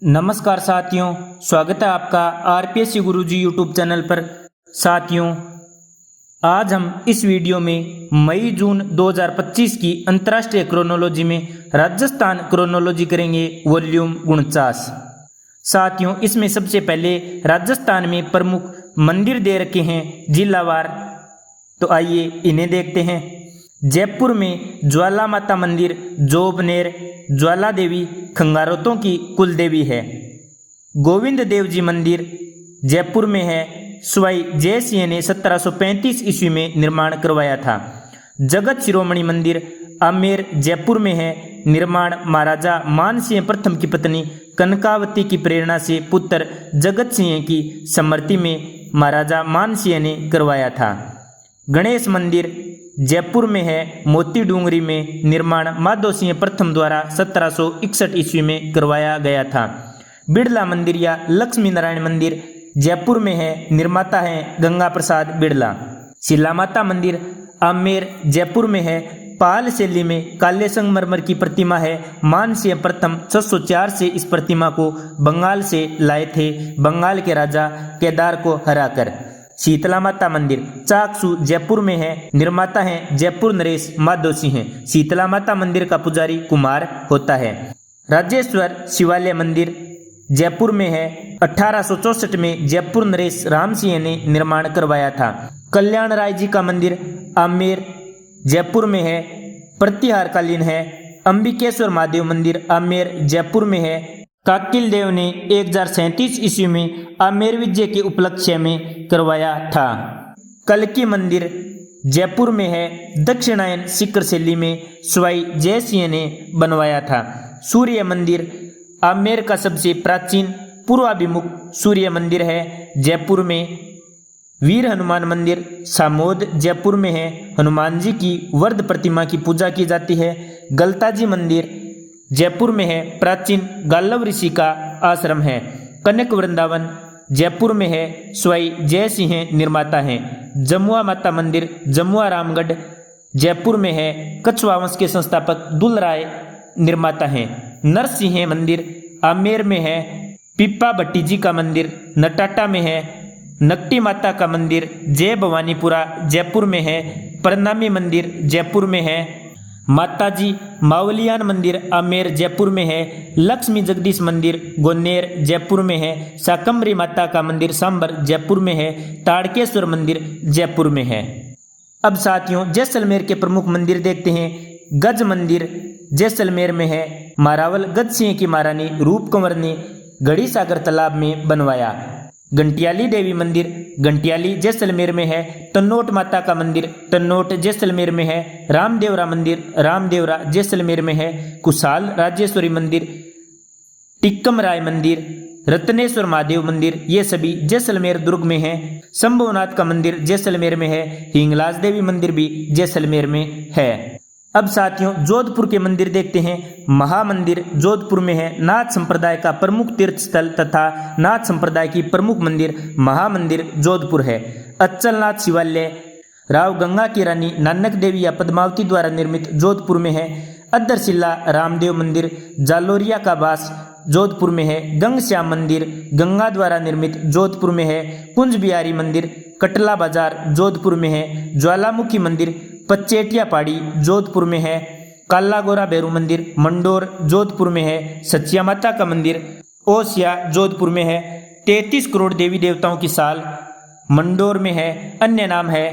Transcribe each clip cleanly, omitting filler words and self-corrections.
नमस्कार साथियों, स्वागत है आपका आरपीएससी गुरुजी यूट्यूब चैनल पर। साथियों, आज हम इस वीडियो में मई जून 2025 की अंतर्राष्ट्रीय क्रोनोलॉजी में राजस्थान क्रोनोलॉजी करेंगे, वॉल्यूम 49। साथियों, इसमें सबसे पहले राजस्थान में प्रमुख मंदिर दे रखे हैं जिलावार, तो आइए इन्हें देखते हैं। जयपुर में ज्वाला माता मंदिर, जोबनेर ज्वाला देवी खंगारोतों की कुल देवी है। गोविंद देव जी मंदिर जयपुर में है, स्वाई जय सिंह ने 1735 ईस्वी में निर्माण करवाया था। जगत शिरोमणि मंदिर आमेर जयपुर में है, निर्माण महाराजा मान सिंह प्रथम की पत्नी कनकावती की प्रेरणा से पुत्र जगत सिंह की स्मृति में महाराजा मान सिंह ने करवाया था। गणेश मंदिर जयपुर में है, मोती डूंगरी में, निर्माण माधव सिंह प्रथम द्वारा 1761 ईस्वी में करवाया गया था। बिड़ला मंदिर या लक्ष्मी नारायण मंदिर जयपुर में है, निर्माता है गंगा प्रसाद बिड़ला। शिला माता मंदिर आमेर जयपुर में है, पाल शैली में काले संगमरमर की प्रतिमा है। मान सिंह प्रथम 604 से इस प्रतिमा को बंगाल से लाए थे, बंगाल के राजा केदार को हराकर। शीतला माता मंदिर चाकसू जयपुर में है, निर्माता है जयपुर नरेश माधव सिंह। शीतला माता मंदिर का पुजारी कुमार होता है। राजेश्वर शिवालय मंदिर जयपुर में है, 1864 में जयपुर नरेश राम सिंह ने निर्माण करवाया था। कल्याण राय जी का मंदिर आमेर जयपुर में है, प्रतिहारकालीन है। अंबिकेश्वर महादेव मंदिर आमेर जयपुर में है। काकिल देव ने 1037 ईस्वी में आमेर विजय के उपलक्ष्य में करवाया था। कल्की मंदिर जयपुर में है, दक्षिणायन शिखर शैली में स्वाई जय सिंह ने बनवाया था। सूर्य मंदिर आमेर का सबसे प्राचीन पूर्वाभिमुख सूर्य मंदिर है, जयपुर में। वीर हनुमान मंदिर सामोद जयपुर में है, हनुमान जी की वर्ध प्रतिमा की पूजा की जाती है। गलताजी मंदिर जयपुर में है, प्राचीन गाल्लव ऋषि का आश्रम है। कनक वृंदावन जयपुर में है, स्वाई जय सिंह निर्माता हैं। जमुआ माता मंदिर जमुआ रामगढ़ जयपुर में है, कछवा वंश के संस्थापक दुलराय निर्माता हैं। नरसिंह मंदिर आमेर में है। पिप्पा भट्टी जी का मंदिर नटाटा में है। नकटी माता का मंदिर जय भवानीपुरा जयपुर में है। प्रणामी मंदिर जयपुर में है। माताजी मावलियान मंदिर आमेर जयपुर में है। लक्ष्मी जगदीश मंदिर गोनेर जयपुर में है। शाकंभरी माता का मंदिर सांबर जयपुर में है। ताड़केश्वर मंदिर जयपुर में है। अब साथियों, जैसलमेर के प्रमुख मंदिर देखते हैं। गज मंदिर जैसलमेर में है, मारावल गज सिंह की महारानी रूप कंवर ने गढ़ी सागर तालाब में बनवाया। घंटियाली देवी मंदिर घंटियाली जैसलमेर में है। तन्नोट माता का मंदिर तन्नोट जैसलमेर में है। रामदेवरा मंदिर रामदेवरा जैसलमेर में है। कुशाल राजेश्वरी मंदिर, टिक्कम राय मंदिर, रत्नेश्वर महादेव मंदिर, ये सभी जैसलमेर दुर्ग में है। शंभुनाथ का मंदिर जैसलमेर में है। हिंगलाज देवी मंदिर भी जैसलमेर में है। अब साथियों, जोधपुर के मंदिर देखते हैं। महामंदिर जोधपुर में है, नाथ संप्रदाय का प्रमुख तीर्थ स्थल तथा नाथ संप्रदाय की प्रमुख मंदिर महामंदिर जोधपुर है। अच्चलनाथ शिवालय राव गंगा की रानी नानक देवी या पद्मावती द्वारा निर्मित जोधपुर में है। अद्दरशिला रामदेव मंदिर जालोरिया का बास जोधपुर में है। गंगश्याम मंदिर गंगा द्वारा निर्मित जोधपुर में है। कुंज बिहारी मंदिर कटला बाजार जोधपुर में है। ज्वालामुखी मंदिर पचेटिया पहाड़ी जोधपुर में है। काला गोरा भैरू मंदिर मंडोर जोधपुर में है। सचिया माता का मंदिर ओसिया जोधपुर में है। 33 करोड़ देवी देवताओं की साल मंडोर में है। अन्य नाम है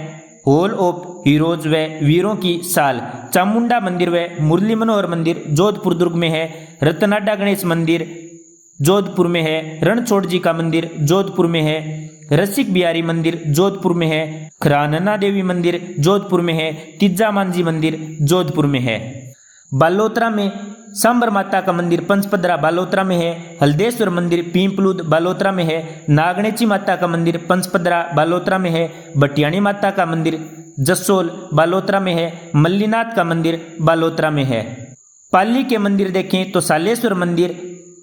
हॉल ऑफ हीरोज व वीरों की साल। चामुंडा मंदिर व मुरली मनोहर मंदिर जोधपुर दुर्ग में है। रतनाडा गणेश मंदिर जोधपुर में है। रणछोड़ जी का मंदिर जोधपुर में है। रसिक बिहारी मंदिर जोधपुर में है। खरानना देवी मंदिर जोधपुर में है। तिज्जा मांझी मंदिर जोधपुर में है। बालोतरा में सांबर माता का मंदिर पंचपदरा बालोतरा में है। हल्देश्वर मंदिर पीपलूद बालोतरा में है। नागणेची माता का मंदिर पंचपदरा बालोतरा में है। भटियाणी माता का मंदिर जसोल बालोतरा में है। मल्लीनाथ का मंदिर बालोतरा में है। पाली के मंदिर देखें तो सालेश्वर मंदिर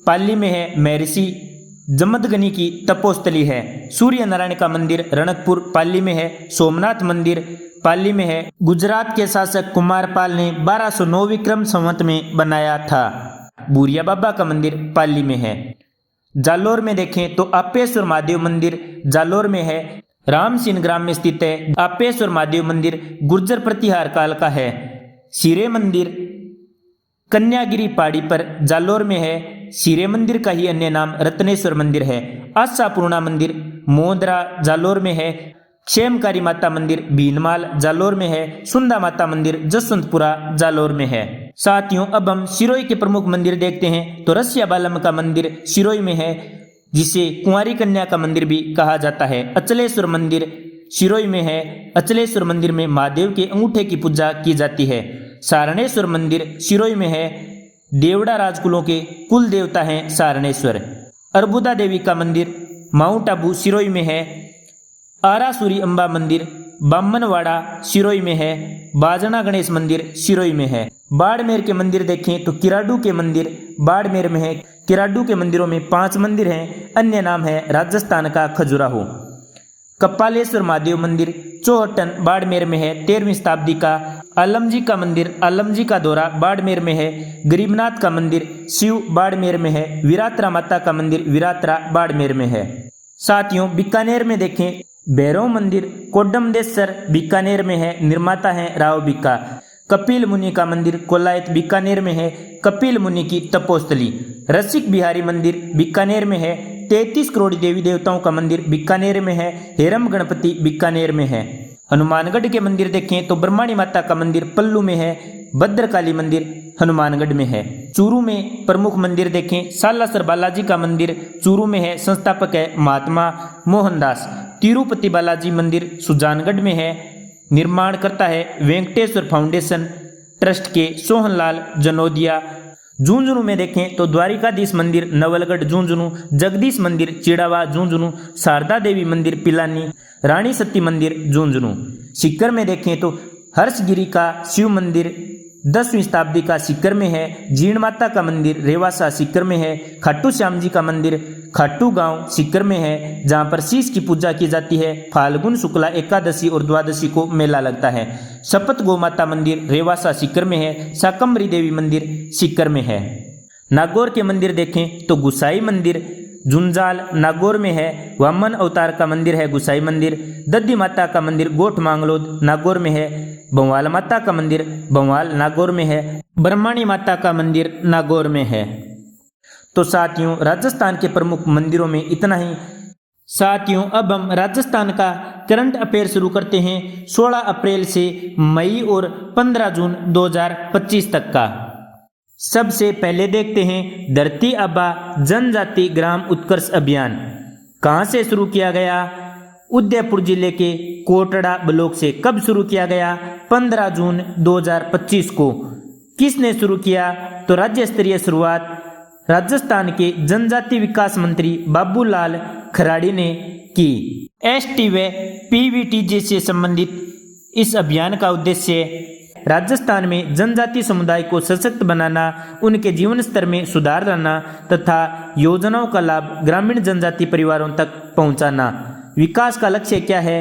पाली में है। महर्षि जमदग्नि की तपोस्थली है। सूर्य नारायण का मंदिर रणकपुर पाली में है। सोमनाथ मंदिर पाली में है। गुजरात के शासक कुमारपाल ने 1209 विक्रम संवत में बनाया था। बुरिया बाबा का मंदिर पाली में है। जालोर में देखें तो आपेश्वर महादेव मंदिर जालोर में है। रामसिन ग्राम में स्थित है आपेश्वर महादेव मंदिर गुर्जर प्रतिहार काल का है। सिरे मंदिर कन्यागिरी पहाड़ी पर जालोर में है। सिरे मंदिर का ही अन्य नाम रत्नेश्वर मंदिर है। आशापूर्णा मंदिर मोंदरा जालोर में है। क्षेमकारी माता मंदिर भीनमाल जालोर में है। सुंदा माता मंदिर जसवंतपुरा जालोर में है। साथियों, अब हम सिरोही के प्रमुख मंदिर देखते हैं तो रसिया बालम का मंदिर सिरोही में है, जिसे कुंवारी कन्या का मंदिर भी कहा जाता है। अचलेश्वर मंदिर सिरोही में है। अचलेश्वर मंदिर में महादेव के अंगूठे की पूजा की जाती है। सारणेश्वर मंदिर सिरोही में है। देवड़ा राजकुलों के कुल देवता हैं सारणेश्वर। अर्बुदा देवी का मंदिर माउंट आबू सिरोही में है। आरासुरी अम्बा मंदिर बामनवाड़ा सिरोही में है। बाजना गणेश मंदिर सिरोही में है। बाड़मेर के मंदिर देखें तो किराडू के मंदिर बाड़मेर में है। किराडू के मंदिरों में 5 मंदिर हैं। अन्य नाम है राजस्थान का खजुराहो। कपालेश्वर महादेव मंदिर चौहटन बाड़मेर में है, 13वीं शताब्दी का। आलमजी का मंदिर आलमजी का दौरा बाड़मेर में है। गरीबनाथ का मंदिर शिव बाड़मेर में है। विरात्रा माता का मंदिर विरात्रा बाड़मेर में है। साथियों, बीकानेर में देखें भैरव मंदिर कोडमदेश्वर बीकानेर में है, निर्माता है राव बीका। कपिल मुनि का मंदिर कोलायत बीकानेर में है, कपिल मुनि की तपोस्थली। रसिक बिहारी मंदिर बीकानेर में है। 33 करोड़ देवी देवताओं का मंदिर बीकानेर में है। हेरम गणपति बीकानेर में है। हनुमानगढ़ के मंदिर देखें तो ब्रह्माणी माता का मंदिर पल्लू में है। भद्रकाली मंदिर हनुमानगढ़ में है। चूरू में प्रमुख मंदिर देखें सालासर बालाजी का मंदिर चूरू में है, संस्थापक है महात्मा मोहनदास। तिरुपति बालाजी मंदिर सुजानगढ़ में है, निर्माण करता है वेंकटेश्वर फाउंडेशन ट्रस्ट के सोहनलाल जनोदिया। झुंझुनू में देखें तो द्वारिकाधीश मंदिर नवलगढ़ झुंझुनू, जगदीश मंदिर चिड़ावा झुंझुनू, शारदा देवी मंदिर पिलानी, रानी सती मंदिर झुंझुनू। सीकर में देखें तो हर्षगिरी का शिव मंदिर 10वीं शताब्दी का सीकर में है। जीण माता का मंदिर रेवासा सीकर में है। खाटू श्याम जी का मंदिर खाटू गांव सीकर में है, जहां पर शीश की पूजा की जाती है। फाल्गुन शुक्ला एकादशी और द्वादशी को मेला लगता है। शपथ गौ माता मंदिर रेवासा सीकर में है। शाकंभरी देवी मंदिर सीकर में है। नागौर के मंदिर देखें तो गुसाई मंदिर जुंजाल नागौर में है। वामन अवतार का मंदिर है गुसाई मंदिर। दद्दी माता का मंदिर गोठ मांगलोद नागौर में है। बंवाल माता का मंदिर बंवाल नागौर में है। ब्रह्माणी माता का मंदिर नागौर में है। तो साथियों, राजस्थान के प्रमुख मंदिरों में इतना ही। साथियों, अब हम राजस्थान का करंट अफेयर शुरू करते हैं 16 अप्रैल से मई और 15 जून 2025 तक का। सबसे पहले देखते हैं धरती आबा जनजाति ग्राम उत्कर्ष अभियान कहाँ से शुरू किया गया। उदयपुर जिले के कोटड़ा ब्लॉक से। कब शुरू किया गया? 15 जून 2025 को। किसने शुरू किया? तो राज्य स्तरीय शुरुआत राजस्थान के जनजाति विकास मंत्री बाबूलाल खराड़ी ने की। एसटी व पीवीटीजे से संबंधित इस अभियान का उद्देश्य राजस्थान में जनजाति समुदाय को सशक्त बनाना, उनके जीवन स्तर में सुधार लाना तथा योजनाओं का लाभ ग्रामीण जनजाति परिवारों तक पहुंचाना। विकास का लक्ष्य क्या है?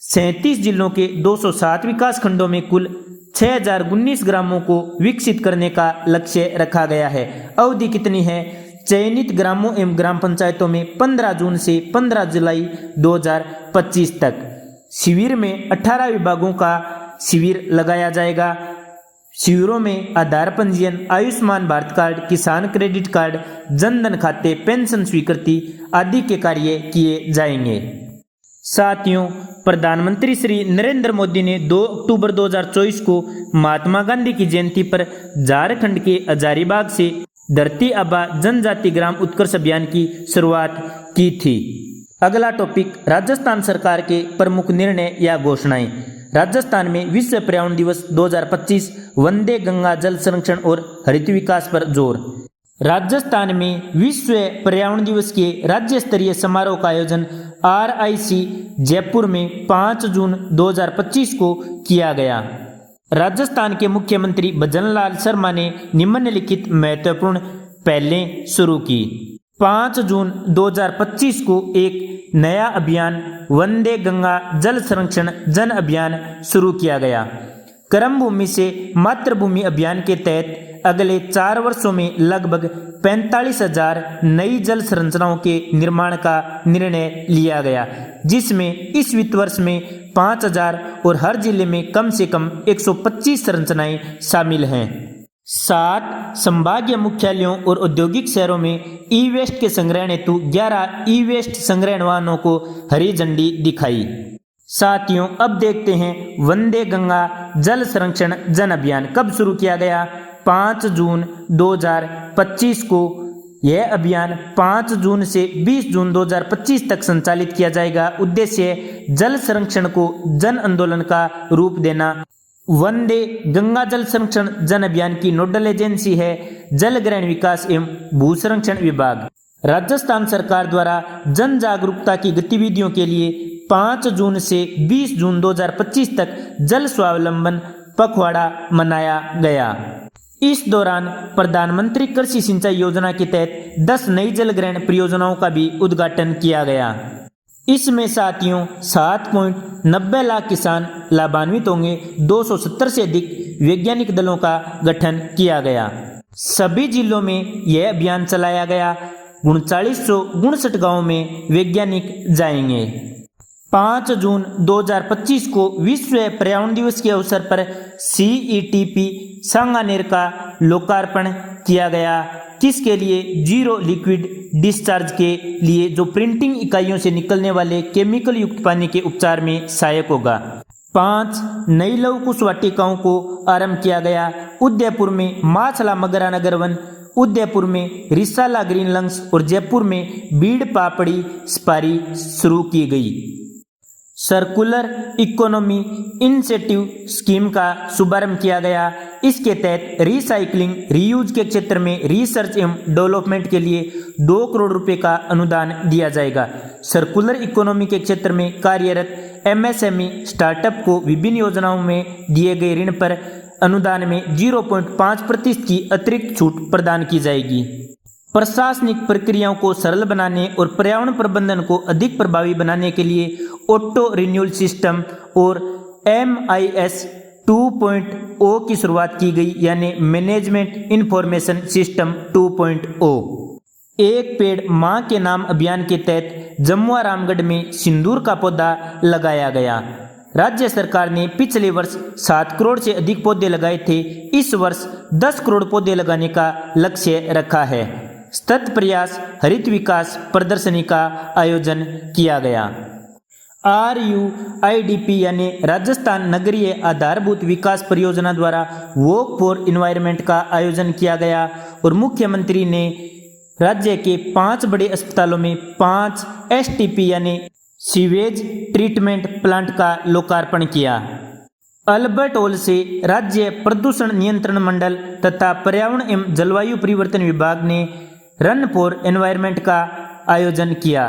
37 जिलों के 207 विकास खंडों में कुल 6019 ग्रामों को विकसित करने का लक्ष्य रखा गया है। अवधि कितनी है? चयनित ग्रामों एवं ग्राम पंचायतों में 15 जून से 15 जुलाई 2025 तक। शिविर में 18 विभागों का शिविर लगाया जाएगा। शिविरों में आधार पंजीयन, आयुष्मान भारत कार्ड, किसान क्रेडिट कार्ड, जनधन खाते, पेंशन स्वीकृति आदि के कार्य किए जाएंगे। साथियों, प्रधानमंत्री श्री नरेंद्र मोदी ने 2 अक्टूबर 2024 को महात्मा गांधी की जयंती पर झारखंड के हजारीबाग से धरती आबा जनजाति ग्राम उत्कर्ष अभियान की शुरुआत की थी। अगला टॉपिक राजस्थान सरकार के प्रमुख निर्णय या घोषणाएं। राजस्थान में विश्व पर्यावरण दिवस 2025 वंदे गंगा जल संरक्षण और हरित विकास पर जोर। राजस्थान में विश्व पर्यावरण दिवस के राज्य स्तरीय समारोह का आयोजन RIC जयपुर में 5 जून 2025 को किया गया। राजस्थान के मुख्यमंत्री भजनलाल शर्मा ने निम्नलिखित महत्वपूर्ण पहलें शुरू की। 5 जून 2025 को एक नया अभियान वंदे गंगा जल संरक्षण जन अभियान शुरू किया गया। कर्म भूमि से मातृभूमि अभियान के तहत अगले 4 वर्षों में लगभग 45,000 नई जल संरचनाओं के निर्माण का निर्णय लिया गया, जिसमें इस वित्त वर्ष में 5,000 और हर जिले में कम से कम 125 संरचनाएं शामिल हैं। 7 संभागीय मुख्यालयों और औद्योगिक शहरों में ई वेस्ट के संग्रहण हेतु 11 ई वेस्ट संग्रहण वाहनों को हरी झंडी दिखाई। साथियों, अब देखते हैं वंदे गंगा जल संरक्षण जन अभियान कब शुरू किया गया। 5 जून 2025 को यह अभियान 5 जून से 20 जून 2025 तक संचालित किया जाएगा। उद्देश्य जल संरक्षण को जन आंदोलन का रूप देना। वंदे गंगा जल संरक्षण जन अभियान की नोडल एजेंसी है जल ग्रहण विकास एवं भू संरक्षण विभाग। राजस्थान सरकार द्वारा जन जागरूकता की गतिविधियों के लिए 5 जून से 20 जून 2025 तक जल स्वावलंबन पखवाड़ा मनाया गया। इस दौरान प्रधानमंत्री कृषि सिंचाई योजना के तहत 10 नई जल ग्रहण परियोजनाओं का भी उद्घाटन किया गया। इसमें साथियों 7.90 लाख किसान लाभान्वित होंगे। 270 से अधिक वैज्ञानिक दलों का गठन किया गया। सभी जिलों में यह अभियान चलाया गया। 3959 गांवों में वैज्ञानिक जाएंगे। 5 जून 2025 को विश्व पर्यावरण दिवस के अवसर पर CETP सांगानेर का लोकार्पण किया गया। किसके लिए? जीरो लिक्विड डिस्चार्ज के लिए, जो प्रिंटिंग इकाइयों से निकलने वाले केमिकल युक्त पानी के उपचार में सहायक होगा। 5 नई लघु कुश वाटिकाओं को आरंभ किया गया। उदयपुर में माछला मगरा नगर वन, उदयपुर में रिसाला ग्रीन लंग्स और जयपुर में बीड़ पापड़ी स्पारी शुरू की गई। सर्कुलर इकोनॉमी इंसेंटिव स्कीम का शुभारंभ किया गया। इसके तहत रिसाइकलिंग रीयूज के क्षेत्र में रिसर्च एवं डेवलपमेंट के लिए 2 करोड़ रुपए का अनुदान दिया जाएगा। सर्कुलर इकोनॉमी के क्षेत्र में कार्यरत MSME स्टार्टअप को विभिन्न योजनाओं में दिए गए ऋण पर अनुदान में 0.5% की अतिरिक्त छूट प्रदान की जाएगी। प्रशासनिक प्रक्रियाओं को सरल बनाने और पर्यावरण प्रबंधन को अधिक प्रभावी बनाने के लिए ऑटो रिन्यूअल सिस्टम और MIS 2.0 की शुरुआत की गई, यानी मैनेजमेंट इंफॉर्मेशन सिस्टम 2.0। एक पेड़ मां के नाम अभियान के तहत जमुआ रामगढ़ में सिंदूर का पौधा लगाया गया। राज्य सरकार ने पिछले वर्ष 7 करोड़ से अधिक पौधे लगाए थे। इस वर्ष 10 करोड़ पौधे लगाने का लक्ष्य रखा है। सतत प्रयास हरित विकास प्रदर्शनी का आयोजन किया गया। RUIDP यानी राजस्थान नगरीय आधारभूत विकास परियोजना द्वारा वॉक फॉर एनवायरनमेंट का आयोजन किया गया और मुख्यमंत्री ने राज्य के 5 बड़े अस्पतालों में 5 STP यानी सीवेज ट्रीटमेंट प्लांट का लोकार्पण किया। अल्बर्ट हॉल से राज्य प्रदूषण नियंत्रण मंडल तथा पर्यावरण एवं जलवायु परिवर्तन विभाग ने रन फॉर एनवायरनमेंट का आयोजन किया।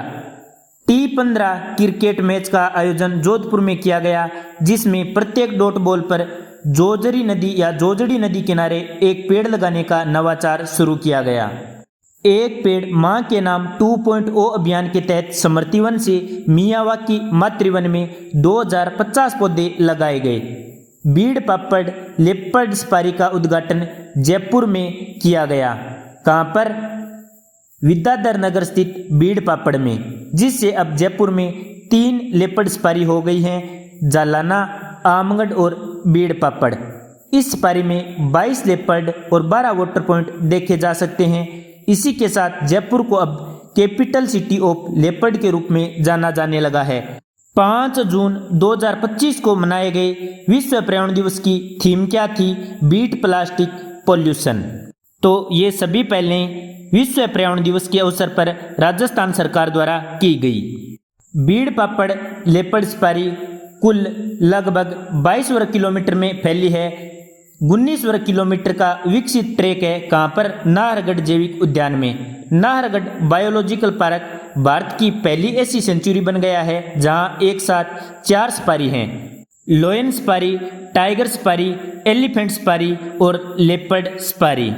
T15 क्रिकेट मैच का आयोजन जोधपुर में किया गया, जिसमें प्रत्येक डॉट बॉल पर जोजरी नदी या जोजड़ी नदी किनारे एक पेड़ लगाने का नवाचार शुरू किया गया। एक पेड़ मां के नाम 2.0 अभियान के तहत समर्तिवन से मियावाकी मातृवन में 2050 पौधे लगाए गए। बीड़ पापड़ लेपर्ड सफारी का उद्घाटन जयपुर में किया गया। कहां पर? विद्याधर नगर स्थित बीड़ पापड़ में, जिससे अब जयपुर में 3 लेपर्ड सफारी हो गई हैं, जालाना, आमगढ़ और बीड़ पापड़। इस सफारी में 22 लेपर्ड और 12 वाटर पॉइंट देखे जा सकते हैं। इसी के साथ जयपुर को अब कैपिटल सिटी ऑफ लेपर्ड के रूप में जाना जाने लगा है। 5 जून 2025 को मनाए गए विश्व पर्यावरण दिवस की थीम क्या थी? Beat plastic pollution. तो ये सभी पहले विश्व पर्यावरण दिवस के अवसर पर राजस्थान सरकार द्वारा की गई। बीड़ पापड़ लेपर्ड सफारी कुल लगभग 22 वर्ग किलोमीटर में फैली है। 19 वर्ग किलोमीटर का विकसित ट्रैक है। कहाँ पर? नाहरगढ़ जैविक उद्यान में। नाहरगढ़ बायोलॉजिकल पार्क भारत की पहली ऐसी सेंचुरी बन गया है जहां एक साथ 4 सफारी हैं: लोयन safari, tiger safari, elephant safari और लेपर्ड सफारी।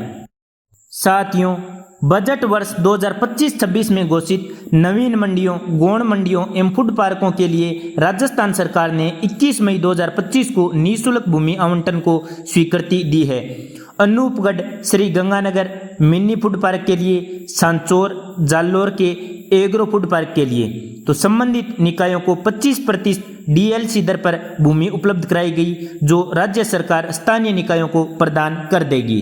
साथियों, बजट वर्ष 2025-26 में घोषित नवीन मंडियों, गौण मंडियों एवं फूड पार्कों के लिए राजस्थान सरकार ने 21 मई 2025 को निःशुल्क भूमि आवंटन को स्वीकृति दी है। Anupgarh Shri Ganganagar mini food park के लिए, सांचौर जालोर के एग्रो फूड पार्क के लिए। तो संबंधित निकायों को 25% डीएलसी दर पर भूमि उपलब्ध कराई गई, जो राज्य सरकार स्थानीय निकायों को प्रदान कर देगी।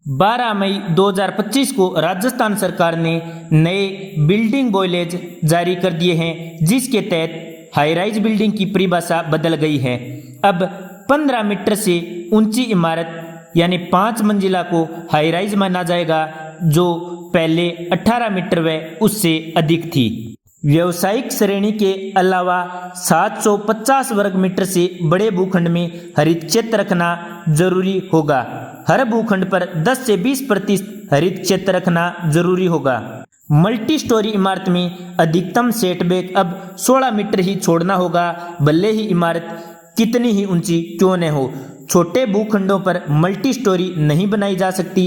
12 मई 2025 को राजस्थान सरकार ने नए बिल्डिंग बॉयलेज जारी कर दिए हैं, जिसके तहत हाई राइज बिल्डिंग की परिभाषा बदल गई है। अब 15 मीटर से ऊंची इमारत यानी 5 मंजिला को हाई राइज माना जाएगा, जो पहले 18 मीटर व उससे अधिक थी। व्यावसायिक श्रेणी के अलावा 750 वर्ग मीटर से बड़े भूखंड में हरित क्षेत्र रखना जरूरी होगा। हर भूखंड पर 10 से 20% हरित क्षेत्र रखना जरूरी होगा। मल्टी स्टोरी इमारत में अधिकतम सेटबैक अब 16 मीटर ही छोड़ना होगा, भले ही इमारत कितनी ही ऊंची क्यों न हो। छोटे भूखंडों पर मल्टी स्टोरी नहीं बनाई जा सकती।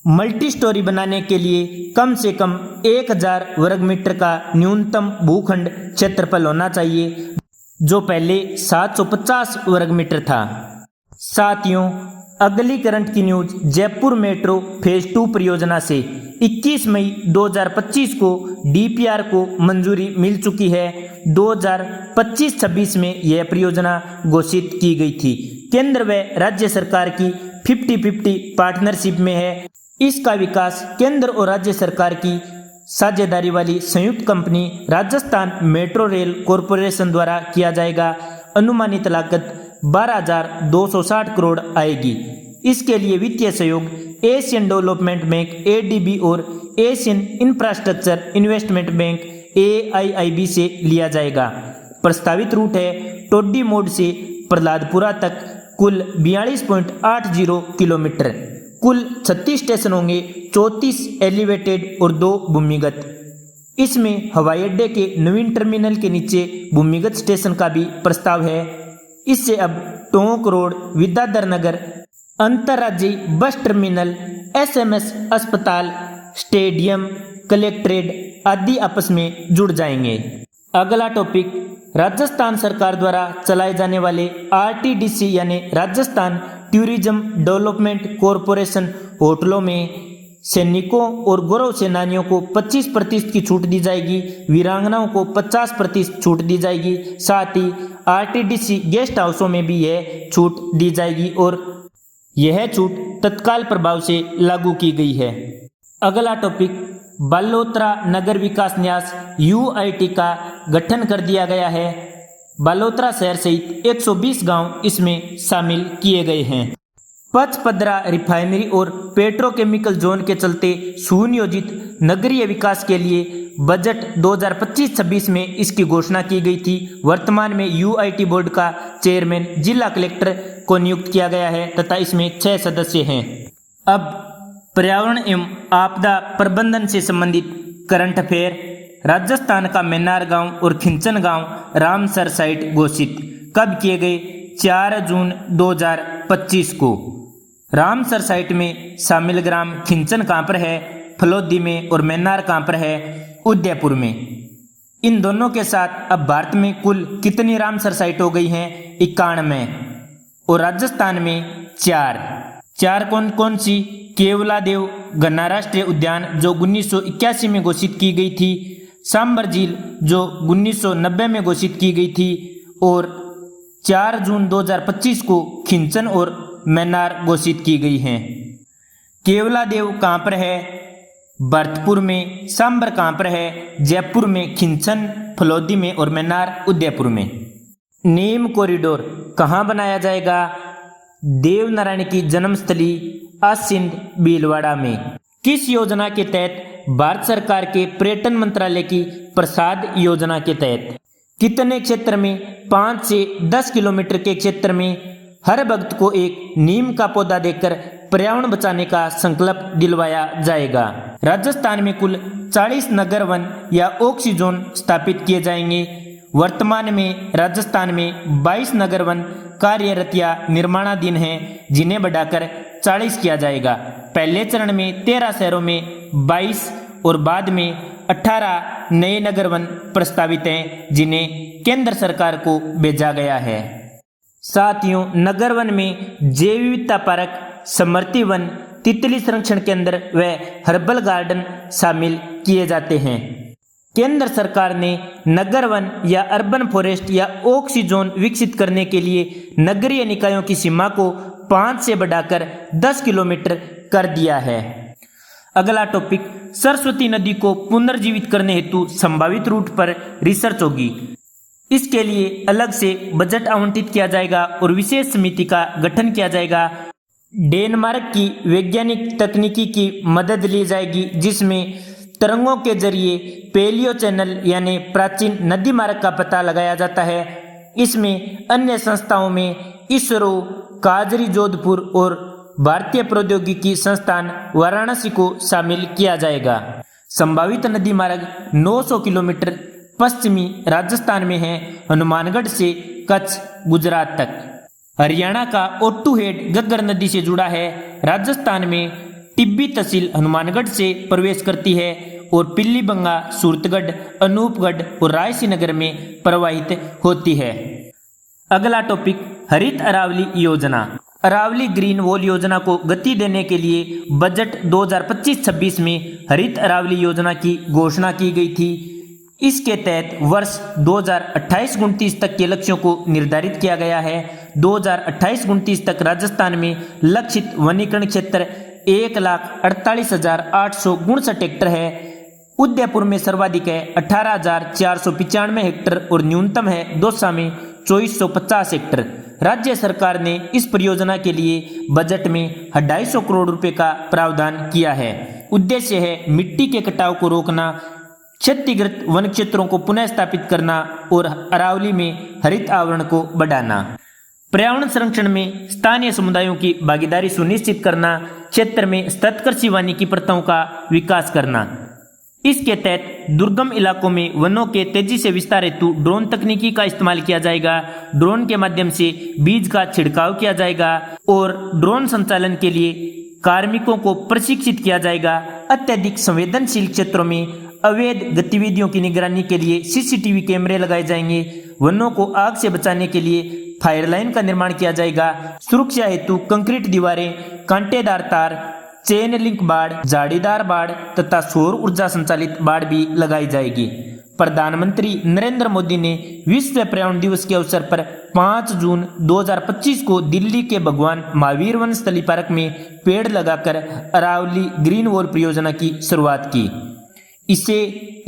मल्टी स्टोरी बनाने के लिए कम से कम 1000 वर्ग मीटर का न्यूनतम भूखंड क्षेत्रफल होना चाहिए, जो पहले 750 वर्ग मीटर था। साथियों, अगली करंट की न्यूज जयपुर मेट्रो फेज 2 परियोजना से 21 मई 2025 को डीपीआर को मंजूरी मिल चुकी है। 2025-26 में यह परियोजना घोषित की गई थी। केंद्र व राज्य सरकार की 50-50 पार्टनरशिप में है। इसका विकास केंद्र और राज्य सरकार की साझेदारी वाली संयुक्त company Rajasthan metro rail corporation द्वारा किया जाएगा। अनुमानित लागत 12,260 करोड़ आएगी। इसके लिए वित्तीय सहयोग एशियन डेवलपमेंट बैंक एडीबी और Asian infrastructure investment bank AIIB से लिया जाएगा। प्रस्तावित रूट है टोड्डी मोड़ से प्रहलादपुरा तक, कुल 42.80 किलोमीटर। कुल 36 स्टेशन होंगे, 34 एलिवेटेड और 2 भूमिगत। इसमें हवाई अड्डे के नवीन टर्मिनल के नीचे भूमिगत स्टेशन का भी प्रस्ताव है। इससे अब टोंक रोड, विद्याधर नगर, अंतर्राज्यीय बस टर्मिनल, SMS अस्पताल, स्टेडियम, कलेक्ट्रेट आदि आपस में जुड़ जाएंगे। अगला टॉपिक, राजस्थान सरकार द्वारा चलाए जाने वाले RTDC यानी राजस्थान टूरिज्म डेवलपमेंट कॉरपोरेशन होटलों में सैनिकों और गौरव सेनानियों को 25% की छूट दी जाएगी, वीरांगनाओं को 50% छूट दी जाएगी। साथ ही RTDC गेस्ट हाउसों में भी यह छूट दी जाएगी और यह छूट तत्काल प्रभाव से लागू की गई है। अगला टॉपिक, बालोतरा नगर विकास न्यास UIT का गठन कर दिया गया है। बालोतरा शहर सहित 120 गांव इसमें शामिल किए गए हैं। पचपदरा रिफाइनरी और पेट्रोकेमिकल जोन के चलते सुनियोजित नगरीय विकास के लिए बजट 2025-26 में इसकी घोषणा की गई थी। वर्तमान में UIT बोर्ड का चेयरमैन जिला कलेक्टर को नियुक्त किया गया है तथा इसमें 6 सदस्य हैं। अब पर्यावरण एवं आपदा प्रबंधन से संबंधित करंट अफेयर। राजस्थान का मैनार गांव और खिंचन गांव रामसर साइट घोषित कब किए गए? 4 जून 2025 को। रामसर साइट में शामिल ग्राम खिंचन कहाँ पर है? फलोदी में। और मैनार कहाँ पर है? उदयपुर में। इन दोनों के साथ अब भारत में कुल कितनी रामसर साइट हो गई हैं? 91। और राजस्थान में 4 कौन कौन सी? केवलादेव गन्ना राष्ट्रीय उद्यान जो 1981 में घोषित की गई थी, सांबर झील जो 1990 में घोषित की गई थी, और 4 जून 2025 को खिंचन और मैनार घोषित की गई हैं। केवलादेव कहाँ पर है? भरतपुर में। सांबर कहाँ पर है? जयपुर में। खिंचन फलोदी में और मैनार उदयपुर में। नीम कॉरिडोर कहाँ बनाया जाएगा? देवनारायण की जन्मस्थली आसिंद भीलवाड़ा में। किस योजना के तहत? भारत सरकार के पर्यटन मंत्रालय की प्रसाद योजना के तहत। कितने क्षेत्र में? 5 से 10 किलोमीटर के क्षेत्र में हर भक्त को एक नीम का पौधा देकर पर्यावरण बचाने का संकल्प दिलवाया जाएगा। राजस्थान में कुल 40 नगर वन या ऑक्सीजोन स्थापित किए जाएंगे। वर्तमान में राजस्थान में 22 नगर वन कार्यरत या निर्माणाधीन हैं, जिन्हें बढ़ाकर 40 किया जाएगा। पहले चरण में 13 शहरों में 22 और बाद में 18 नए नगर वन प्रस्तावित हैं, जिन्हें केंद्र सरकार को भेजा गया है। साथियों, नगर वन में जैव विविधता पार्क समृद्धि वन, तितली संरक्षण केंद्र व हर्बल गार्डन शामिल किए जाते हैं। केंद्र सरकार ने नगर वन या अर्बन फॉरेस्ट या ऑक्सीजोन विकसित करने के लिए नगरीय निकायों की सीमा को 5 से बढ़ाकर 10 किलोमीटर कर दिया है। अगला टॉपिक, सरस्वती नदी को पुनर्जीवित करने हेतु संभावित रूट पर रिसर्च होगी। इसके लिए अलग से बजट आवंटित किया जाएगा और विशेष समिति का गठन किया जाएगा। डेनमार्क की वैज्ञानिक तकनीकी की मदद ली जाएगी, जिसमें तरंगों के जरिए पेलियो चैनल यानी प्राचीन नदी मार्ग का पता लगाया जाता है। इसमें अन्य संस्थाओं में इसरो, काजरी जोधपुर और भारतीय प्रौद्योगिकी संस्थान वाराणसी को शामिल किया जाएगा। संभावित नदी मार्ग 900 किलोमीटर पश्चिमी राजस्थान में है, हनुमानगढ़ से कच्छ गुजरात तक। हरियाणा का ओट्टू हेड घग्गर नदी से जुड़ा है। राजस्थान में टिब्बी तहसील हनुमानगढ़ से प्रवेश करती है और पिल्लीबंगा, सूरतगढ़, अनूपगढ़ और रायसीनगर में प्रवाहित होती है। अगला टॉपिक, हरित अरावली योजना। अरावली ग्रीन वॉल योजना को गति देने के लिए बजट 2025-26 में हरित अरावली योजना की घोषणा की गई थी। इसके तहत वर्ष 2028-29 तक के लक्ष्यों को निर्धारित किया गया है। 2028-29 तक राजस्थान में लक्षित वनीकरण क्षेत्र 1,48,859 हेक्टर है। उदयपुर में सर्वाधिक है 18,495 हेक्टर और न्यूनतम है दौसा में 2450 हेक्टर। राज्य सरकार ने इस परियोजना के लिए बजट में 250 करोड़ रुपए का प्रावधान किया है। उद्देश्य है मिट्टी के कटाव को रोकना, क्षतिग्रस्त वन क्षेत्रों को पुनः स्थापित करना और अरावली में हरित आवरण को बढ़ाना। पर्यावरण संरक्षण में स्थानीय समुदायों की भागीदारी सुनिश्चित करना, क्षेत्र में सतत कृषि वानिकी प्रथाओं का विकास करना। इसके तहत दुर्गम इलाकों में वनों के तेजी से विस्तार हेतु ड्रोन तकनीकी का इस्तेमाल किया जाएगा। ड्रोन के माध्यम से बीज का छिड़काव किया जाएगा और ड्रोन संचालन के लिए कार्मिकों को प्रशिक्षित किया जाएगा। अत्यधिक संवेदनशील क्षेत्रों में अवैध गतिविधियों की निगरानी के लिए सीसीटीवी कैमरे लगाए जाएंगे। वनों को आग से बचाने के लिए फायर लाइन का निर्माण किया जाएगा। सुरक्षा हेतु कंक्रीट दीवारें, कांटेदार तार, चेन लिंक बाड़, झाड़ीदार बाड़ तथा सौर ऊर्जा संचालित बाड़ भी लगाई जाएगी। प्रधानमंत्री नरेंद्र मोदी ने विश्व पर्यावरण दिवस के अवसर पर 5 जून 2025 को दिल्ली के भगवान महावीर वन स्थली पार्क में पेड़ लगाकर अरावली ग्रीन वॉल परियोजना की शुरुआत की। इसे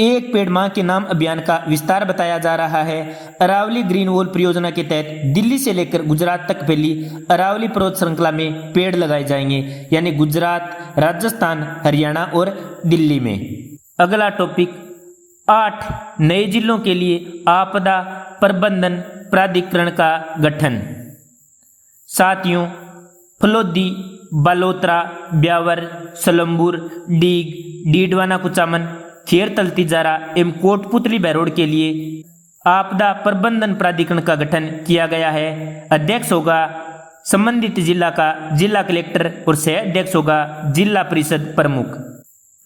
एक पेड़ मां के नाम अभियान का विस्तार बताया जा रहा है। अरावली ग्रीन वॉल परियोजना के तहत दिल्ली से लेकर गुजरात तक फैली अरावली पर्वत श्रृंखला में पेड़ लगाए जाएंगे, यानी गुजरात, राजस्थान, हरियाणा और दिल्ली में। अगला टॉपिक, 8 नए जिलों के लिए आपदा प्रबंधन प्राधिकरण का गठन। साथियों, फलोदी, बालोतरा, ब्यावर, सलम्बुर, डीग, डीडवाना कुचामन, खेरतल तिजारा एवं कोटपुतली बहरोड के लिए आपदा प्रबंधन प्राधिकरण का गठन किया गया है। अध्यक्ष होगा संबंधित जिला का जिला कलेक्टर और सह अध्यक्ष होगा जिला परिषद प्रमुख।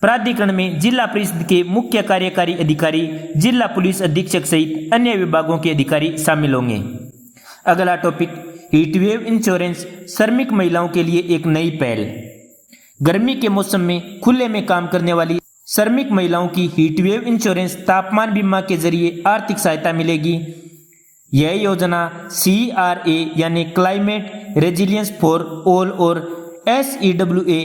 प्राधिकरण में जिला परिषद के मुख्य कार्यकारी अधिकारी, जिला पुलिस अधीक्षक सहित अन्य विभागों के अधिकारी शामिल होंगे। अगला टॉपिक, हीटवेव इंश्योरेंस श्रमिक महिलाओं के लिए एक नई पहल। गर्मी के मौसम में खुले में काम करने वाली श्रमिक महिलाओं की हीटवेव इंश्योरेंस तापमान बीमा के जरिए आर्थिक सहायता मिलेगी। यह योजना CRA यानी क्लाइमेट रेजिलियंस फॉर ऑल और SEWA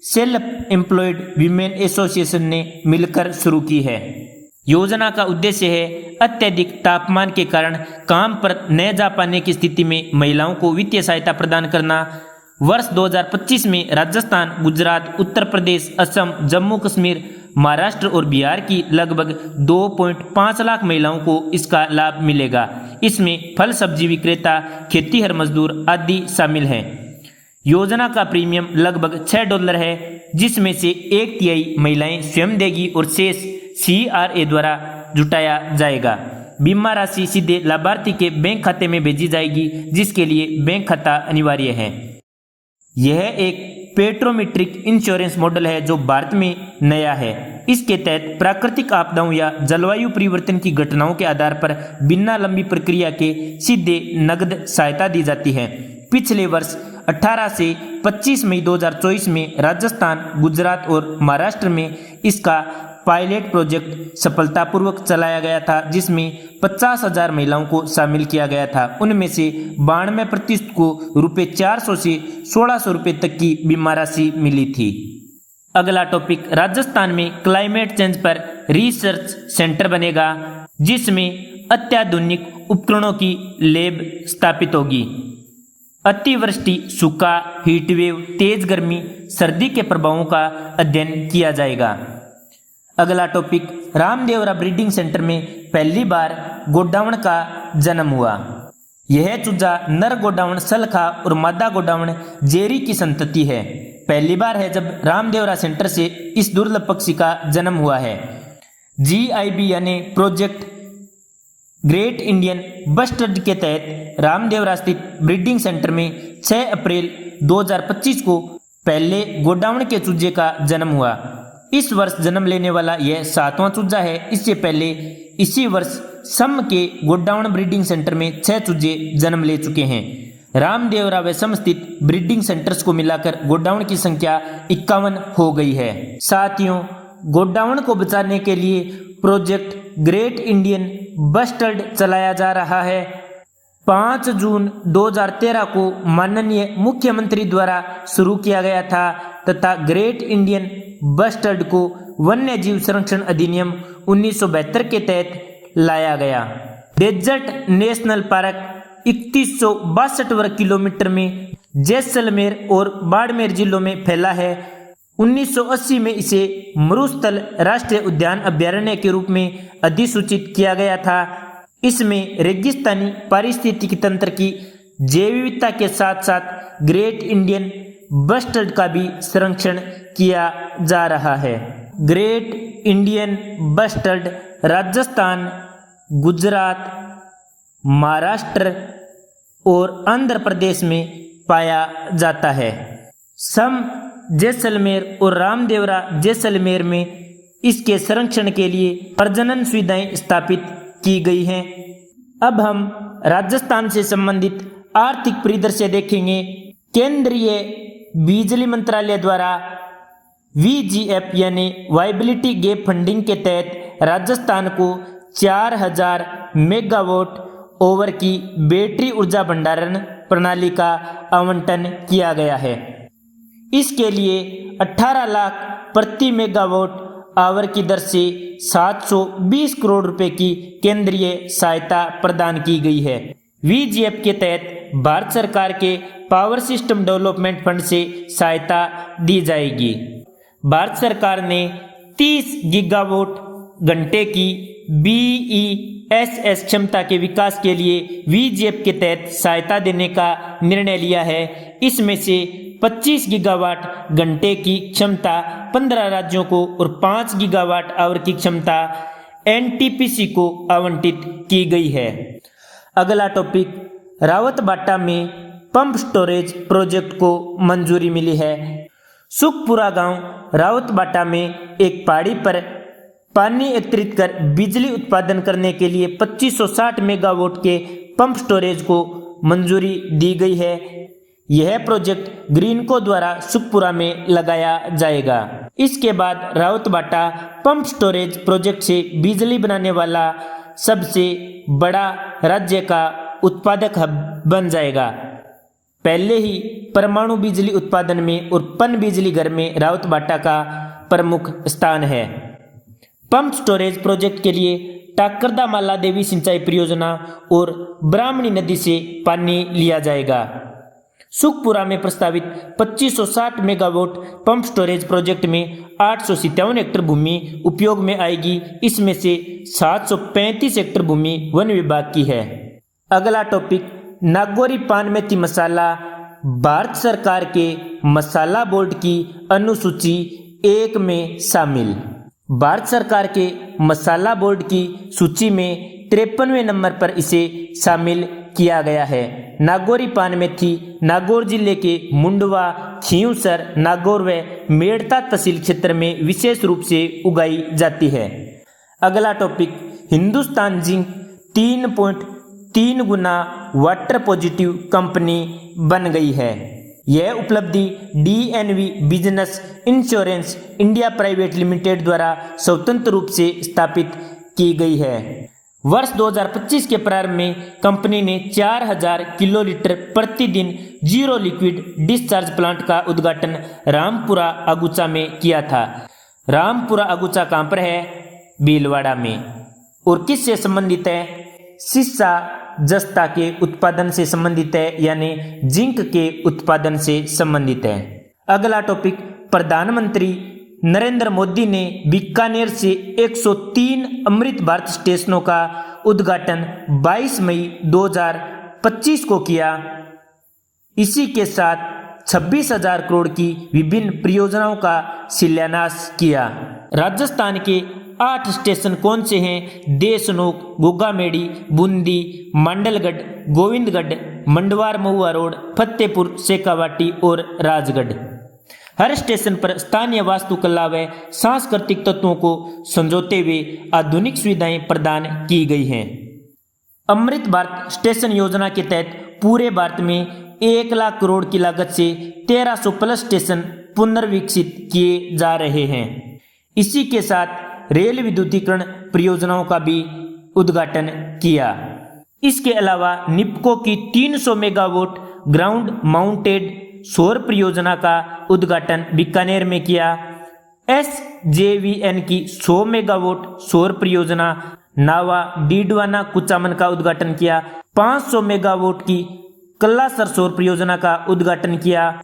self employed women association ने मिलकर शुरू की है। योजना का उद्देश्य है अत्यधिक तापमान के कारण काम पर न जा पाने की स्थिति में महिलाओं को वित्तीय सहायता प्रदान करना। वर्ष 2025 में राजस्थान, गुजरात, उत्तर प्रदेश, असम, जम्मू कश्मीर, महाराष्ट्र और बिहार की लगभग 2.5 लाख महिलाओं को इसका लाभ मिलेगा। इसमें फल सब्जी विक्रेता, खेतीहर मजदूर आदि शामिल हैं। योजना का प्रीमियम लगभग $6 है, जिसमें से 1/3 महिलाएं स्वयं देगी और शेष CRA द्वारा जुटाया जाएगा। बीमा राशि सीधे लाभार्थी के बैंक खाते में भेजी जाएगी, जिसके लिए बैंक खाता अनिवार्य है। यह एक पेट्रोमेट्रिक इंश्योरेंस मॉडल है जो भारत में नया है। इसके तहत प्राकृतिक आपदाओं या जलवायु परिवर्तन की घटनाओं के आधार पर बिना लंबी प्रक्रिया के सीधे नकद सहायता दी जाती है। पिछले वर्ष 18 से 25 मई 2024 में राजस्थान, गुजरात और महाराष्ट्र में इसका पायलट प्रोजेक्ट सफलतापूर्वक चलाया गया था, जिसमें 50,000 महिलाओं को शामिल किया गया था। उनमें से 92% को रुपये 400 से 1600 रुपये तक की बीमा राशि मिली थी। अगला टॉपिक, राजस्थान में क्लाइमेट चेंज पर रिसर्च सेंटर बनेगा, जिसमें अत्याधुनिक उपकरणों की लैब स्थापित होगी। अतिवृष्टि, सूखा, हीटवेव, तेज गर्मी, सर्दी के प्रभावों का अध्ययन किया जाएगा। अगला टॉपिक, रामदेवरा ब्रीडिंग सेंटर में पहली बार गोडावण का जन्म हुआ। यह चूजा नर गोडावण सलखा और मादा गोडावण जेरी की संतति है। पहली बार है जब रामदेवरा सेंटर से इस दुर्लभ पक्षी का जन्म हुआ है। GIB यानी प्रोजेक्ट ग्रेट इंडियन बस्टर्ड के तहत रामदेवरा स्थित ब्रीडिंग सेंटर में 6 अप्रैल 2025 को पहले गोडावण के चूजे का जन्म हुआ। इस वर्ष जन्म लेने वाला यह 7वां चूजा है। इससे पहले इसी वर्ष सम के गोडावण ब्रीडिंग सेंटर में 6 चूजे जन्म ले चुके हैं। रामदेवरा व सम स्थित ब्रीडिंग सेंटर्स को मिलाकर गोडावण की संख्या 51 हो गई है। साथियों, गोडावण को बचाने के लिए प्रोजेक्ट ग्रेट इंडियन बस्टर्ड चलाया जा रहा है। 5 जून 2013 को माननीय मुख्यमंत्री द्वारा शुरू किया गया था तथा ग्रेट इंडियन बस्टर्ड को वन्य जीव संरक्षण अधिनियम 1972 के तहत लाया गया। डेजर्ट नेशनल पार्क 3162 वर्ग किलोमीटर में जैसलमेर और बाड़मेर जिलों में फैला है। 1980 में इसे मरुस्थल राष्ट्रीय उद्यान अभ्यारण्य के रूप में अधिसूचित किया गया था। इसमें रेगिस्तानी पारिस्थितिकी तंत्र की जैव विविधता के साथ साथ ग्रेट इंडियन बस्टर्ड का भी संरक्षण किया जा रहा है। Great Indian bustard Rajasthan, Gujarat, Maharashtra और आंध्र प्रदेश में पाया जाता है। सम जैसलमेर और रामदेवरा जैसलमेर में इसके संरक्षण के लिए प्रजनन सुविधाएं स्थापित की गई हैं। अब हम राजस्थान से संबंधित आर्थिक परिदृश्य देखेंगे। केंद्रीय बिजली मंत्रालय द्वारा VGF यानी वायबिलिटी गैप फंडिंग के तहत राजस्थान को 4000 मेगावाट ओवर की बैटरी ऊर्जा भंडारण प्रणाली का आवंटन किया गया है। इसके लिए 18 लाख प्रति मेगावाट आवर की दर से 720 करोड़ रुपए की केंद्रीय सहायता प्रदान की गई है। VGF के तहत भारत सरकार के पावर सिस्टम डेवलपमेंट फंड से सहायता दी जाएगी। भारत सरकार ने 30 गीगावाट घंटे की BESS क्षमता के विकास के लिए VGF के तहत सहायता देने का निर्णय लिया है। इसमें से 25 गीगावाट घंटे की क्षमता 15 राज्यों को और 5 गीगावाट आवर की क्षमता NTPC को आवंटित की गई है। अगला टॉपिक, रावतबाटा में पंप स्टोरेज प्रोजेक्ट को मंजूरी मिली है। सुखपुरा गांव रावतबाटा में एक पहाड़ी पर पानी एकत्रित कर बिजली उत्पादन करने के लिए 2560 मेगावाट के पंप स्टोरेज को मंजूरी दी गई है। यह प्रोजेक्ट ग्रीनको द्वारा सुखपुरा में लगाया जाएगा। इसके बाद रावतबाटा पंप स्टोरेज प्रोजेक्ट से बिजली बनाने वाला सबसे बड़ा राज्य का उत्पादक हब बन जाएगा। पहले ही परमाणु बिजली उत्पादन में और पन बिजली घर में रावतबाटा का प्रमुख स्थान है। पंप स्टोरेज प्रोजेक्ट के लिए टाकरदा माला देवी सिंचाई परियोजना और ब्राह्मणी नदी से पानी लिया जाएगा। सुखपुरा में प्रस्तावित 2560 मेगावाट पंप स्टोरेज प्रोजेक्ट में 857 हेक्टेयर भूमि उपयोग में आएगी। इसमें से 735 हेक्टेयर भूमि वन विभाग की है। अगला टॉपिक, नागौरी पान मेथी मसाला भारत सरकार के मसाला बोर्ड की अनुसूची 1 में शामिल। भारत सरकार के मसाला बोर्ड की सूची में 53वें नंबर पर इसे शामिल किया गया है। नागौरी पान मेथी नागौर जिले के मुंडवा, खियूसर, नागौर व मेड़ता तहसील क्षेत्र में विशेष रूप से उगाई जाती है। अगला टॉपिक, हिंदुस्तान जिंक 3.3 गुना वाटर पॉजिटिव कंपनी बन गई है। यह उपलब्धि DNV business insurance India private limited द्वारा स्वतंत्र रूप से स्थापित की गई है। वर्ष 2025 के प्रारंभ में कंपनी ने 4000 किलोलीटर प्रतिदिन जीरो लिक्विड डिस्चार्ज प्लांट का उद्घाटन रामपुरा अगुचा में किया था। रामपुरा अगुचा कहाँ पर है? भीलवाड़ा में। और किससे संबंधित है? सीसा जस्ता के उत्पादन से संबंधित है, यानी जिंक के उत्पादन से संबंधित है। अगला टॉपिक, प्रधानमंत्री नरेंद्र मोदी ने बीकानेर से 103 अमृत भारत स्टेशनों का उद्घाटन 22 मई 2025 को किया। इसी के साथ 26,000 करोड़ की विभिन्न परियोजनाओं का शिलान्यास किया। राजस्थान के 8 स्टेशन कौन से हैं? देशनोक, गोगामेड़ी, बूंदी, मांडलगढ़, गोविंदगढ़, मंडवार महुआ रोड, फतेहपुर, शेखावाटी और राजगढ़। हर स्टेशन पर स्थानीय वास्तुकला व सांस्कृतिक तत्वों को संजोते हुए आधुनिक सुविधाएं प्रदान की गई हैं। अमृत भारत स्टेशन योजना के तहत पूरे भारत में 1 लाख करोड़ की लागत से 1300 प्लस स्टेशन पुनर्विकसित किए जा रहे हैं। इसी के साथ रेल विद्युतीकरण परियोजनाओं का भी उद्घाटन किया। इसके अलावा निप्को की 300 मेगावाट ग्राउंड माउंटेड सौर परियोजना का उद्घाटन बीकानेर में किया। SJVN की 100 मेगावाट सौर परियोजना नावा डीडवाना कुचामन का उद्घाटन किया। 500 मेगावाट की कल्लासर सौर परियोजना का उद्घाटन किया।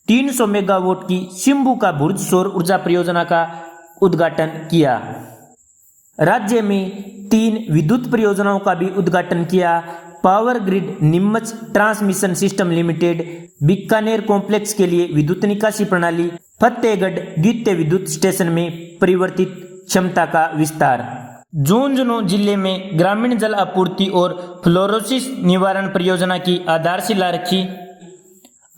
300 मेगावाट की शिम्बू का भुर्ज सौर ऊर्जा परियोजना का उद्घाटन किया। राज्य में 3 विद्युत परियोजनाओं का भी उद्घाटन किया। Power grid Neemuch transmission system limited Bikaner complex के लिए विद्युत निकासी प्रणाली, फतेहगढ़ द्वितीय विद्युत स्टेशन में परिवर्तित क्षमता का विस्तार। झुंझुनू जिले में ग्रामीण जल आपूर्ति और फ्लोरोसिस निवारण परियोजना की आधारशिला रखी।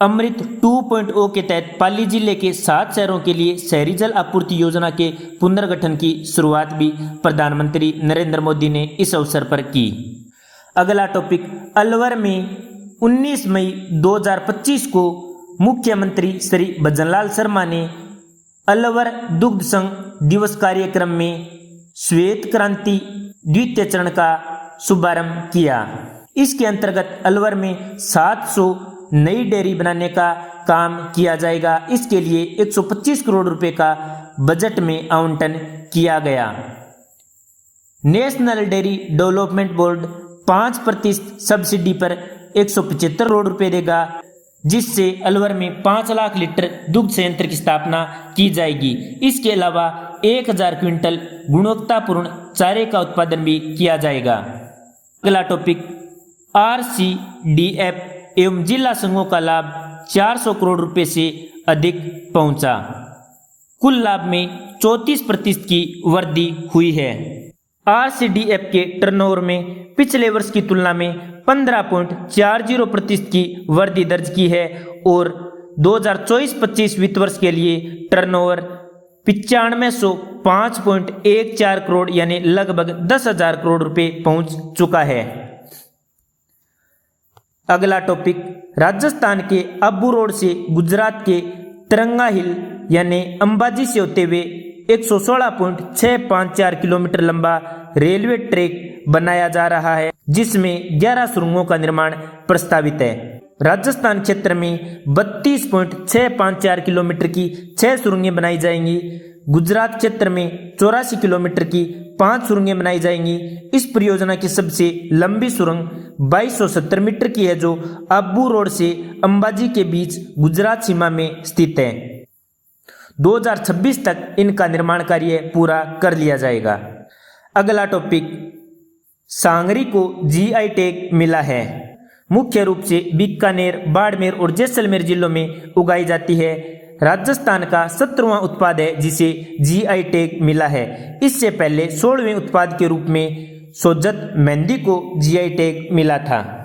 अमृत 2.0 के तहत पाली जिले के 7 शहरों के लिए शहरी जल आपूर्ति योजना के पुनर्गठन की शुरुआत भी प्रधानमंत्री नरेंद्र मोदी ने इस अवसर पर की। अगला टॉपिक, अलवर में 19 मई 2025 को मुख्यमंत्री श्री भजनलाल शर्मा ने अलवर दुग्ध संघ दिवस कार्यक्रम में श्वेत क्रांति द्वितीय चरण का शुभारंभ किया। इसके अंतर्गत अलवर में 700 नई डेयरी बनाने का काम किया जाएगा। इसके लिए 125 करोड़ रुपए का बजट में आवंटन किया गया। National dairy development board 5% subsidy पर 175 करोड़ रुपए देगा, जिससे अलवर में 5 लाख लीटर दुग्ध संयंत्र की स्थापना की जाएगी। इसके अलावा 1000 क्विंटल गुणवत्तापूर्ण चारे का उत्पादन भी किया जाएगा। अगला टॉपिक, RCDF एवं जिला संघों का लाभ 400 करोड़ रुपए से अधिक पहुंचा। कुल लाभ में 34% की वृद्धि हुई है। RCDF के टर्नओवर में पिछले वर्ष की तुलना में 15.40% की वृद्धि दर्ज की है और 2024-25 वित्त वर्ष के लिए टर्नओवर 9505.14 करोड़ यानी लगभग 10,000 करोड़ रुपए पहुंच चुका है। अगला टॉपिक, राजस्थान के अब्बू रोड से गुजरात के तिरंगा हिल यानी अंबाजी से होते हुए 116.654 किलोमीटर लंबा रेलवे ट्रैक बनाया जा रहा है, जिसमें 11 सुरंगों का निर्माण प्रस्तावित है। राजस्थान क्षेत्र में 32.654 किलोमीटर की 6 सुरंगें बनाई जाएंगी। गुजरात क्षेत्र में 84 किलोमीटर की 5 सुरंगें बनाई जाएंगी। इस परियोजना की सबसे लंबी सुरंग 2270 मीटर की है, जो अब्बू रोड से अंबाजी के बीच गुजरात सीमा में स्थित है। 2026 तक इनका निर्माण कार्य पूरा कर लिया जाएगा। अगला टॉपिक, सांगरी को GI टैग मिला है। मुख्य रूप से बीकानेर, बाड़मेर और जैसलमेर जिलों में उगाई जाती है। राजस्थान का 17वां उत्पाद है जिसे GI टैग मिला है। इससे पहले 16वें उत्पाद के रूप में सोजत मेहंदी को GI टैग मिला था।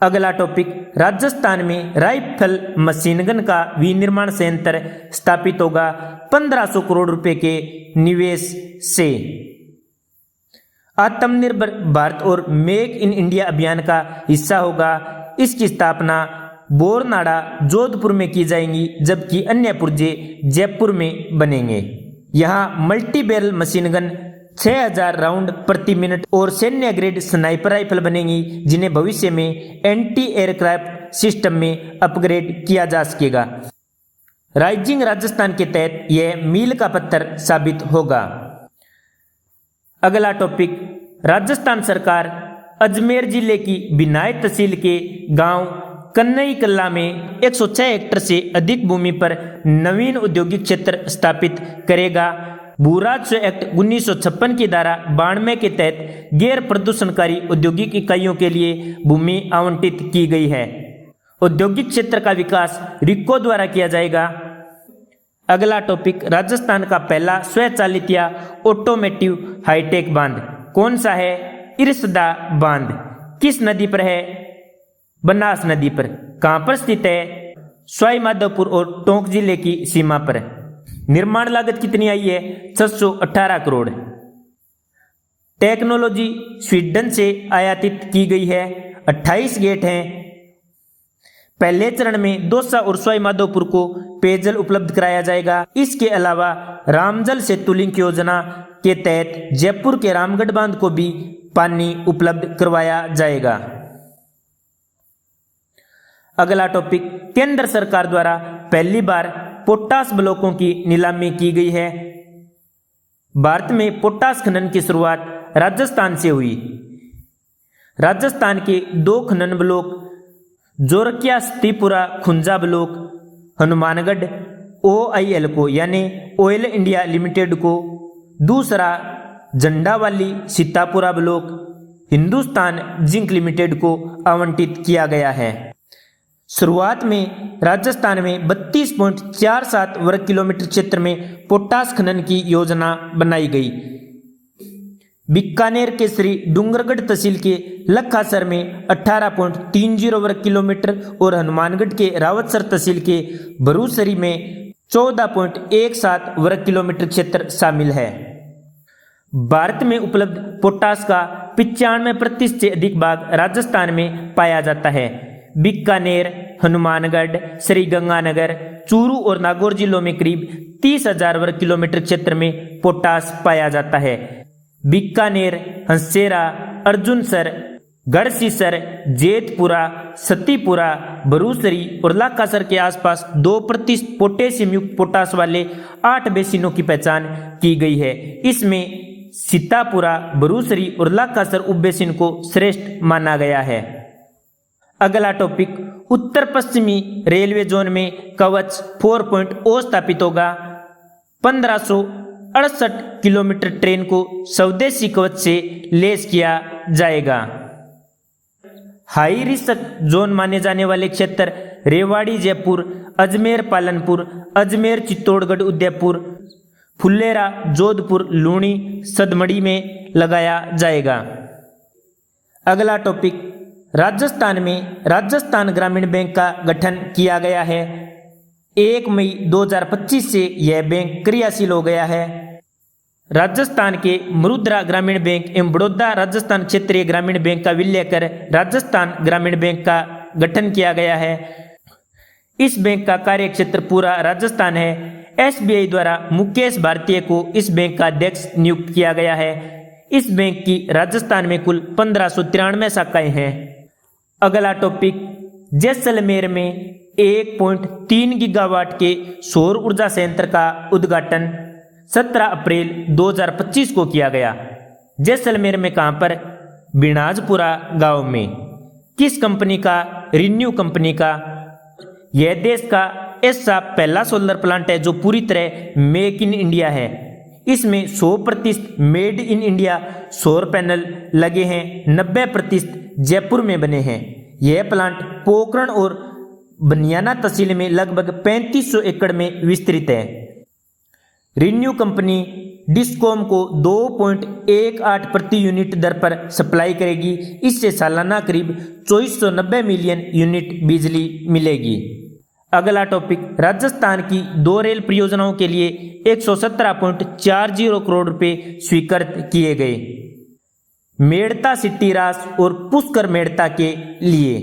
अगला टॉपिक, राजस्थान में राइफल मशीनगन का विनिर्माण संयंत्र स्थापित होगा 1500 करोड़ रुपए के निवेश से। आत्मनिर्भर भारत और मेक इन इंडिया अभियान का हिस्सा होगा। इसकी स्थापना बोरनाड़ा जोधपुर में की जाएंगी, जबकि अन्य पुर्जे जयपुर में बनेंगे। यहाँ multi barrel machine gun 6000 round प्रति मिनट और सैन्य ग्रेड स्नाइपर राइफल बनेंगी, जिन्हें भविष्य में एंटी एयरक्राफ्ट सिस्टम में अपग्रेड किया जा सकेगा। राइजिंग राजस्थान के तहत यह मील का पत्थर साबित होगा। अगला टॉपिक, राजस्थान सरकार अजमेर जिले की बिनाई तहसील के गांव कन्नई कल्ला में 106 हेक्टेयर से अधिक भूमि पर नवीन औद्योगिक क्षेत्र स्थापित करेगा। भू राजस्व एक्ट 1956 की धारा 92 के तहत गैर प्रदूषणकारी औद्योगिक इकाइयों के लिए भूमि आवंटित की गई है। औद्योगिक क्षेत्र का विकास रिको द्वारा किया जाएगा। अगला टॉपिक, राजस्थान का पहला स्वचालित या ऑटोमेटिव हाईटेक बांध कौन सा है? इरसदा बांध। किस नदी पर है? बनास नदी पर। कहां पर स्थित है? सवाई माधोपुर और टोंक जिले की सीमा पर। निर्माण लागत कितनी आई है? 618 करोड़। टेक्नोलॉजी स्वीडन से आयातित की गई है। 28 गेट हैं। पहले चरण में दौसा और सवाई माधोपुर को पेयजल उपलब्ध कराया जाएगा। इसके अलावा रामजल सेतु लिंक योजना के तहत जयपुर के रामगढ़ बांध को भी पानी उपलब्ध करवाया जाएगा। अगला टॉपिक, केंद्र सरकार द्वारा पहली बार पोटास ब्लॉकों की नीलामी की गई है। भारत में पोटास खनन की शुरुआत राजस्थान से हुई। राजस्थान के 2 खनन block Jorkiya Stripura Khunja block Hanumangarh OIL को यानी ऑयल इंडिया लिमिटेड को, दूसरा Jhandawali Sitapura block Hindustan zinc limited को आवंटित किया गया है। शुरुआत में राजस्थान में 32.47 वर्ग किलोमीटर क्षेत्र में पोटास खनन की योजना बनाई गई। बीकानेर के श्री डूंगरगढ़ तहसील के लखासर में 18.30 वर्ग किलोमीटर और हनुमानगढ़ के रावतसर तहसील के भरूसरी में 14.17 वर्ग किलोमीटर क्षेत्र शामिल है। भारत में उपलब्ध पोटास का 95% से अधिक भाग राजस्थान में पाया जाता है। बीकानेर, हनुमानगढ़, श्रीगंगानगर, चूरू और नागौर जिलों में करीब 30,000 वर्ग किलोमीटर क्षेत्र में पोटास पाया जाता है। बीकानेर, हंसेरा, अर्जुनसर, गढ़सीसर, जेतपुरा, सतीपुरा, भरूसरी और लाखासर के आसपास 2% पोटेशियम युक्त पोटास वाले 8 बेसिनों की पहचान की गई है। इसमें सीतापुरा, भरूसरी और लाखासर उपबेसिन को श्रेष्ठ माना गया है। अगला टॉपिक, उत्तर पश्चिमी रेलवे जोन में कवच 4.0 स्थापित होगा। 1568 किलोमीटर ट्रेन को स्वदेशी कवच से लेस किया जाएगा। हाई रिस्क जोन माने जाने वाले क्षेत्र रेवाड़ी जयपुर, अजमेर पालनपुर, अजमेर चित्तौड़गढ़ उदयपुर, फुलेरा जोधपुर, लूणी सदमड़ी में लगाया जाएगा। अगला टॉपिक, राजस्थान में राजस्थान ग्रामीण बैंक का गठन किया गया है। 1 मई 2025 से यह बैंक क्रियाशील हो गया है। राजस्थान के मरुद्रा ग्रामीण बैंक एवं बड़ौदा राजस्थान क्षेत्रीय ग्रामीण बैंक का विलय कर राजस्थान ग्रामीण बैंक का गठन किया गया है। इस बैंक का कार्य क्षेत्र पूरा राजस्थान है। SBI द्वारा मुकेश भारतीय को इस बैंक का अध्यक्ष नियुक्त किया गया है। इस बैंक की राजस्थान में कुल 1593 शाखाएं हैं। अगला टॉपिक, जैसलमेर में 1.3 गीगावाट के सौर ऊर्जा संयंत्र का उद्घाटन 17 अप्रैल 2025 को किया गया। जैसलमेर में कहां पर? बिनाजपुरा गांव में। किस कंपनी का? रिन्यू कंपनी का। यह देश का ऐसा पहला सोलर प्लांट है जो पूरी तरह मेक इन इंडिया है। इसमें 100% मेड इन इंडिया सौर पैनल लगे हैं। 90% जयपुर में बने हैं। यह प्लांट पोखरण और बनियाना तहसील में लगभग 3500 एकड़ में विस्तृत है। रिन्यू कंपनी डिस्कॉम को 2.18 प्रति यूनिट दर पर सप्लाई करेगी। इससे सालाना करीब 2490 मिलियन यूनिट बिजली मिलेगी। अगला टॉपिक, राजस्थान की 2 रेल परियोजनाओं के लिए 117.40 करोड़ रुपए स्वीकृत किए गए। मेड़ता सिट्टी रास और पुष्कर मेड़ता के लिए।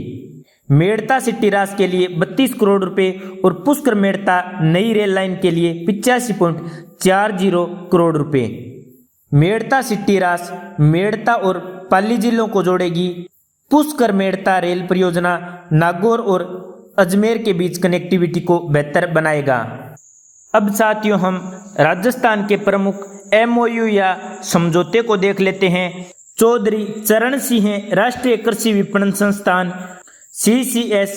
मेड़ता सिटी रास के लिए 32 करोड़ रुपए और पुष्कर मेड़ता नई रेल लाइन के लिए 85.40 करोड़ रुपए। मेड़ता सिटी रास मेड़ता और पाली जिलों को जोड़ेगी। पुष्कर मेड़ता रेल परियोजना नागौर और अजमेर के बीच कनेक्टिविटी को बेहतर बनाएगा। अब साथियों हम राजस्थान के प्रमुख MOU या समझौते को देख लेते हैं। चौधरी चरण सिंह राष्ट्रीय कृषि विपणन संस्थान CCS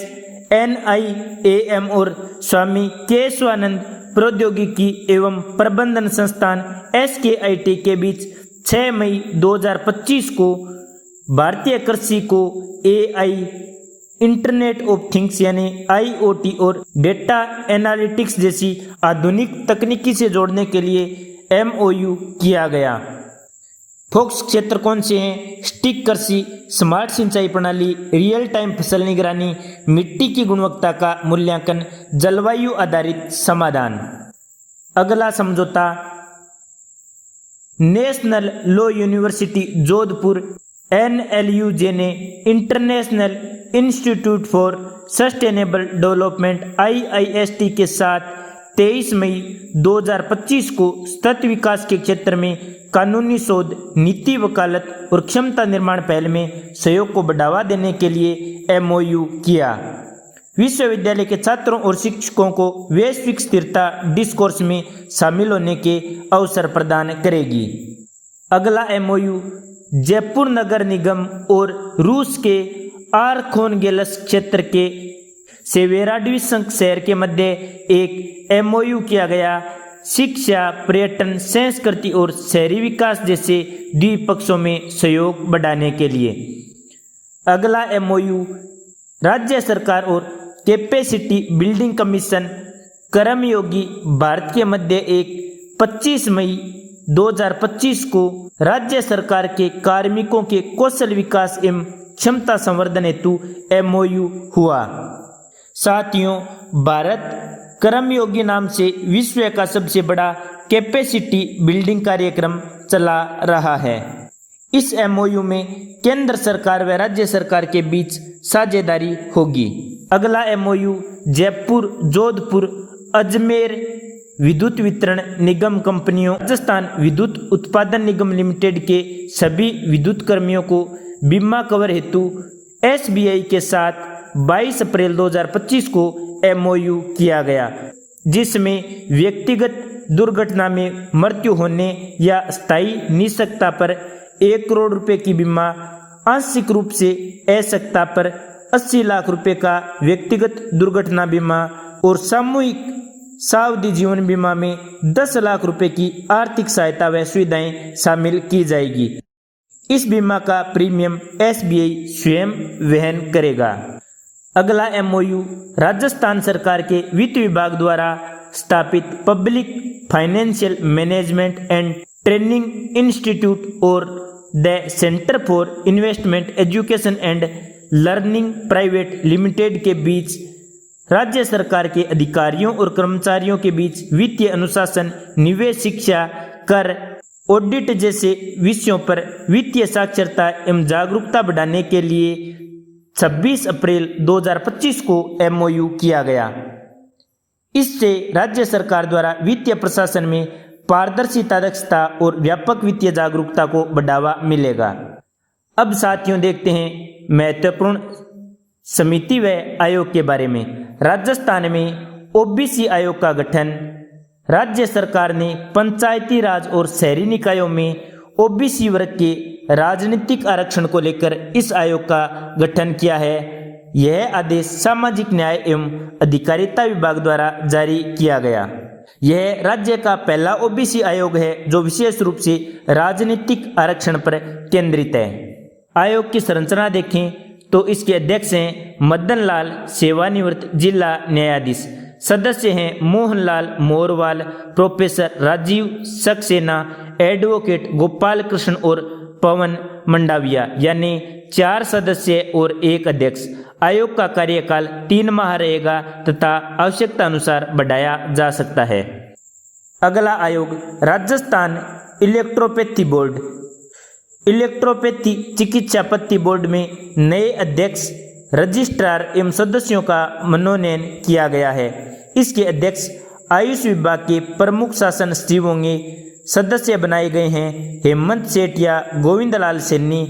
NIAM और स्वामी केशवानंद प्रौद्योगिकी एवं प्रबंधन संस्थान SKIT के बीच 6 मई 2025 को भारतीय कृषि को AI इंटरनेट ऑफ थिंग्स यानी IoT और डेटा एनालिटिक्स जैसी आधुनिक तकनीकी से जोड़ने के लिए MOU किया गया। फोकस क्षेत्र कौन से हैं? स्टिक कृषि, स्मार्ट सिंचाई प्रणाली, रियल टाइम फसल निगरानी, मिट्टी की गुणवत्ता का मूल्यांकन, जलवायु आधारित समाधान। अगला समझौता national law university Jodhpur NLUJ ने international institute for sustainable development IIST के साथ 23 मई 2025 को सतत विकास के क्षेत्र में कानूनी शोध, नीति, वकालत और क्षमता निर्माण पहल में सहयोग को बढ़ावा देने के लिए MOU किया। विश्वविद्यालय के छात्रों और शिक्षकों को वैश्विक स्थिरता डिस्कोर्स में शामिल होने के अवसर प्रदान करेगी। अगला MOU जयपुर नगर निगम और रूस के आर्खोनगेल्स क्षेत्र के सेवेराडविस्क शहर के मध्य एक MOU किया गया। शिक्षा, पर्यटन, संस्कृति और शहरी विकास जैसे द्विपक्षों में सहयोग बढ़ाने के लिए। अगला MOU राज्य सरकार और कैपेसिटी बिल्डिंग कमीशन कर्मयोगी भारत के मध्य एक 25 मई 2025 को राज्य सरकार के कार्मिकों के कौशल विकास एवं क्षमता संवर्धन हेतु MOU हुआ। साथियों, भारत कर्मयोगी नाम से विश्व का सबसे बड़ा कैपेसिटी बिल्डिंग कार्यक्रम चला रहा है। इस MOU में केंद्र सरकार व राज्य सरकार के बीच साझेदारी होगी। अगला MOU जयपुर, जोधपुर, अजमेर विद्युत वितरण निगम कंपनियों, राजस्थान विद्युत उत्पादन निगम लिमिटेड के सभी विद्युत कर्मियों को बीमा कवर हेतु SBI के साथ 22 अप्रैल 2025 को MOU किया गया, जिसमें व्यक्तिगत दुर्घटना में मृत्यु होने या स्थायी निःशक्तता पर 1 करोड़ रुपए की बीमा, आंशिक रूप से असक्तता पर 80 लाख रुपए का व्यक्तिगत दुर्घटना बीमा और सामूहिक सावधि जीवन बीमा में 10 लाख रुपए की आर्थिक सहायता व सुविधाएं शामिल की जाएगी। इस बीमा का प्रीमियम SBI स्वयं वहन करेगा। अगला MOU राजस्थान सरकार के वित्त विभाग द्वारा स्थापित public financial management and training institute और the centre for investment education and learning private limited के बीच राज्य सरकार के अधिकारियों और कर्मचारियों के बीच वित्तीय अनुशासन, निवेश, शिक्षा, कर, ऑडिट जैसे विषयों पर वित्तीय साक्षरता एवं जागरूकता बढ़ाने के लिए 26 अप्रैल 2025 को MOU किया गया। इससे राज्य सरकार द्वारा वित्तीय प्रशासन में पारदर्शिता, दक्षता और व्यापक वित्तीय जागरूकता को बढ़ावा मिलेगा। अब साथियों देखते हैं महत्वपूर्ण समिति व आयोग के बारे में। राजस्थान में OBC आयोग का गठन। राज्य सरकार ने पंचायती राज और शहरी निकायों में OBC वर्ग के राजनीतिक आरक्षण को लेकर इस आयोग का गठन किया है। यह आदेश सामाजिक न्याय एवं अधिकारिता विभाग द्वारा जारी किया गया। यह राज्य का पहला OBC आयोग है जो विशेष रूप से राजनीतिक आरक्षण पर केंद्रित है। आयोग की संरचना देखें तो इसके अध्यक्ष हैं मदन लाल, सेवानिवृत्त जिला न्यायाधीश। सदस्य हैं मोहनलाल मोरवाल, प्रोफेसर राजीव सक्सेना, एडवोकेट गोपाल कृष्ण और पवन मंडाविया, यानी 4 सदस्य और 1 अध्यक्ष। आयोग का कार्यकाल 3 माह रहेगा तथा आवश्यकता अनुसार बढ़ाया जा सकता है। अगला आयोग राजस्थान इलेक्ट्रोपैथी बोर्ड। इलेक्ट्रोपैथी चिकित्सा पत्ति बोर्ड में नए अध्यक्ष रजिस्ट्रार एवं सदस्यों का मनोनयन किया गया है। इसके अध्यक्ष आयुष विभाग के प्रमुख शासन सचिव होंगे। सदस्य बनाए गए हैं हेमंत सेठिया, गोविंद लाल सैनी,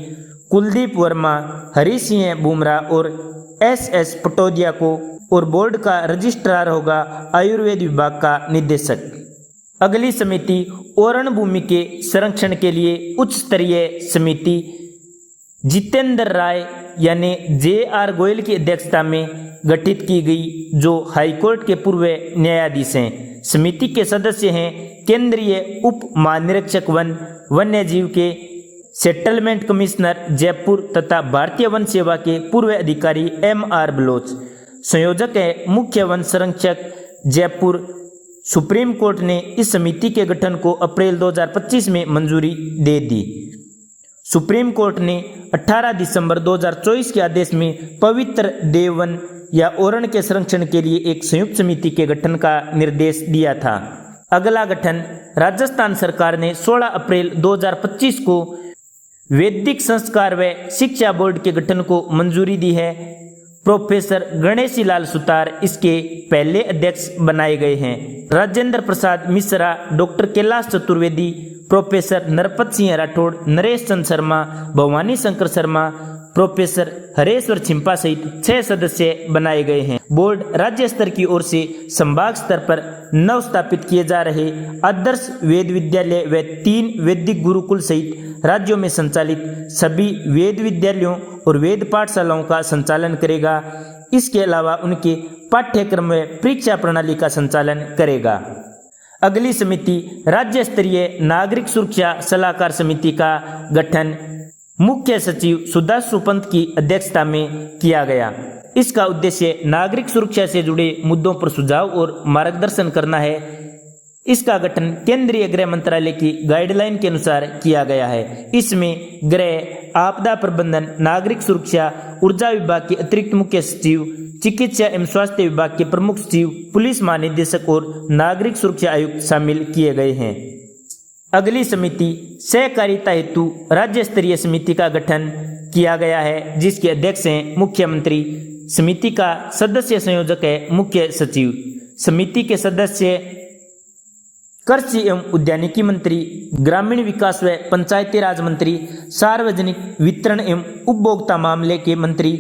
कुलदीप वर्मा, हरी सिंह बुमराह और एस पटोदिया को, और बोर्ड का रजिस्ट्रार होगा आयुर्वेद विभाग का निदेशक। अगली समिति ओरण भूमि के संरक्षण के लिए उच्च स्तरीय समिति जितेंद्र राय यानी JR गोयल की अध्यक्षता में गठित की गई, जो हाईकोर्ट के पूर्व न्यायाधीश हैं। समिति के सदस्य हैं केंद्रीय उप महानिरीक्षक वन, वन्य जीव के सेटलमेंट कमिश्नर जयपुर तथा भारतीय वन सेवा के पूर्व अधिकारी MR बलोच। संयोजक है मुख्य वन संरक्षक जयपुर। सुप्रीम कोर्ट ने इस समिति के गठन को अप्रैल 2025 में मंजूरी दे दी। सुप्रीम कोर्ट ने 18 दिसंबर 2024 के आदेश में पवित्र देववन या ओरण के संरक्षण के लिए एक संयुक्त समिति के गठन का निर्देश दिया था। अगला गठन राजस्थान सरकार ने 16 अप्रैल 2025 को वैदिक संस्कार व शिक्षा बोर्ड के गठन को मंजूरी दी है। प्रोफेसर गणेशी लाल सुतार इसके पहले अध्यक्ष बनाए गए हैं। Rajendra Prasad Mishra, doctor Kailash Chaturvedi, professor Narpat Singh Rathore, Naresh Chand Sharma, Bhavani Shankar Sharma, professor Hareshwar Chhimpa सहित 6 सदस्य बनाए गए हैं। बोर्ड राज्य स्तर की ओर से संभाग स्तर पर नव स्थापित किए जा रहे आदर्श वेद विद्यालय व 3 वैदिक गुरुकुल सहित राज्यों में संचालित सभी वेद विद्यालयों और वेद पाठशालाओं का संचालन करेगा। इसके अलावा उनके पाठ्यक्रम व परीक्षा प्रणाली का संचालन करेगा। अगली समिति राज्य स्तरीय नागरिक सुरक्षा सलाहकार समिति का गठन मुख्य सचिव सुधांशु पंत की अध्यक्षता में किया गया। इसका उद्देश्य नागरिक सुरक्षा से जुड़े मुद्दों पर सुझाव और मार्गदर्शन करना है। इसका गठन केंद्रीय गृह मंत्रालय की गाइडलाइन के अनुसार किया गया है। इसमें गृह, आपदा प्रबंधन, नागरिक सुरक्षा, ऊर्जा विभाग के अतिरिक्त मुख्य सचिव, चिकित्सा एवं स्वास्थ्य विभाग के प्रमुख सचिव, पुलिस महानिदेशक और नागरिक सुरक्षा आयुक्त शामिल किए गए हैं। अगली समिति सहकारिता हेतु राज्य स्तरीय समिति का गठन किया गया है, जिसके अध्यक्ष हैं मुख्यमंत्री। समिति का सदस्य संयोजक है मुख्य सचिव। समिति के सदस्य कृषि एवं उद्यानिकी मंत्री, ग्रामीण विकास व पंचायती राज मंत्री, सार्वजनिक वितरण एवं उपभोक्ता मामले के मंत्री,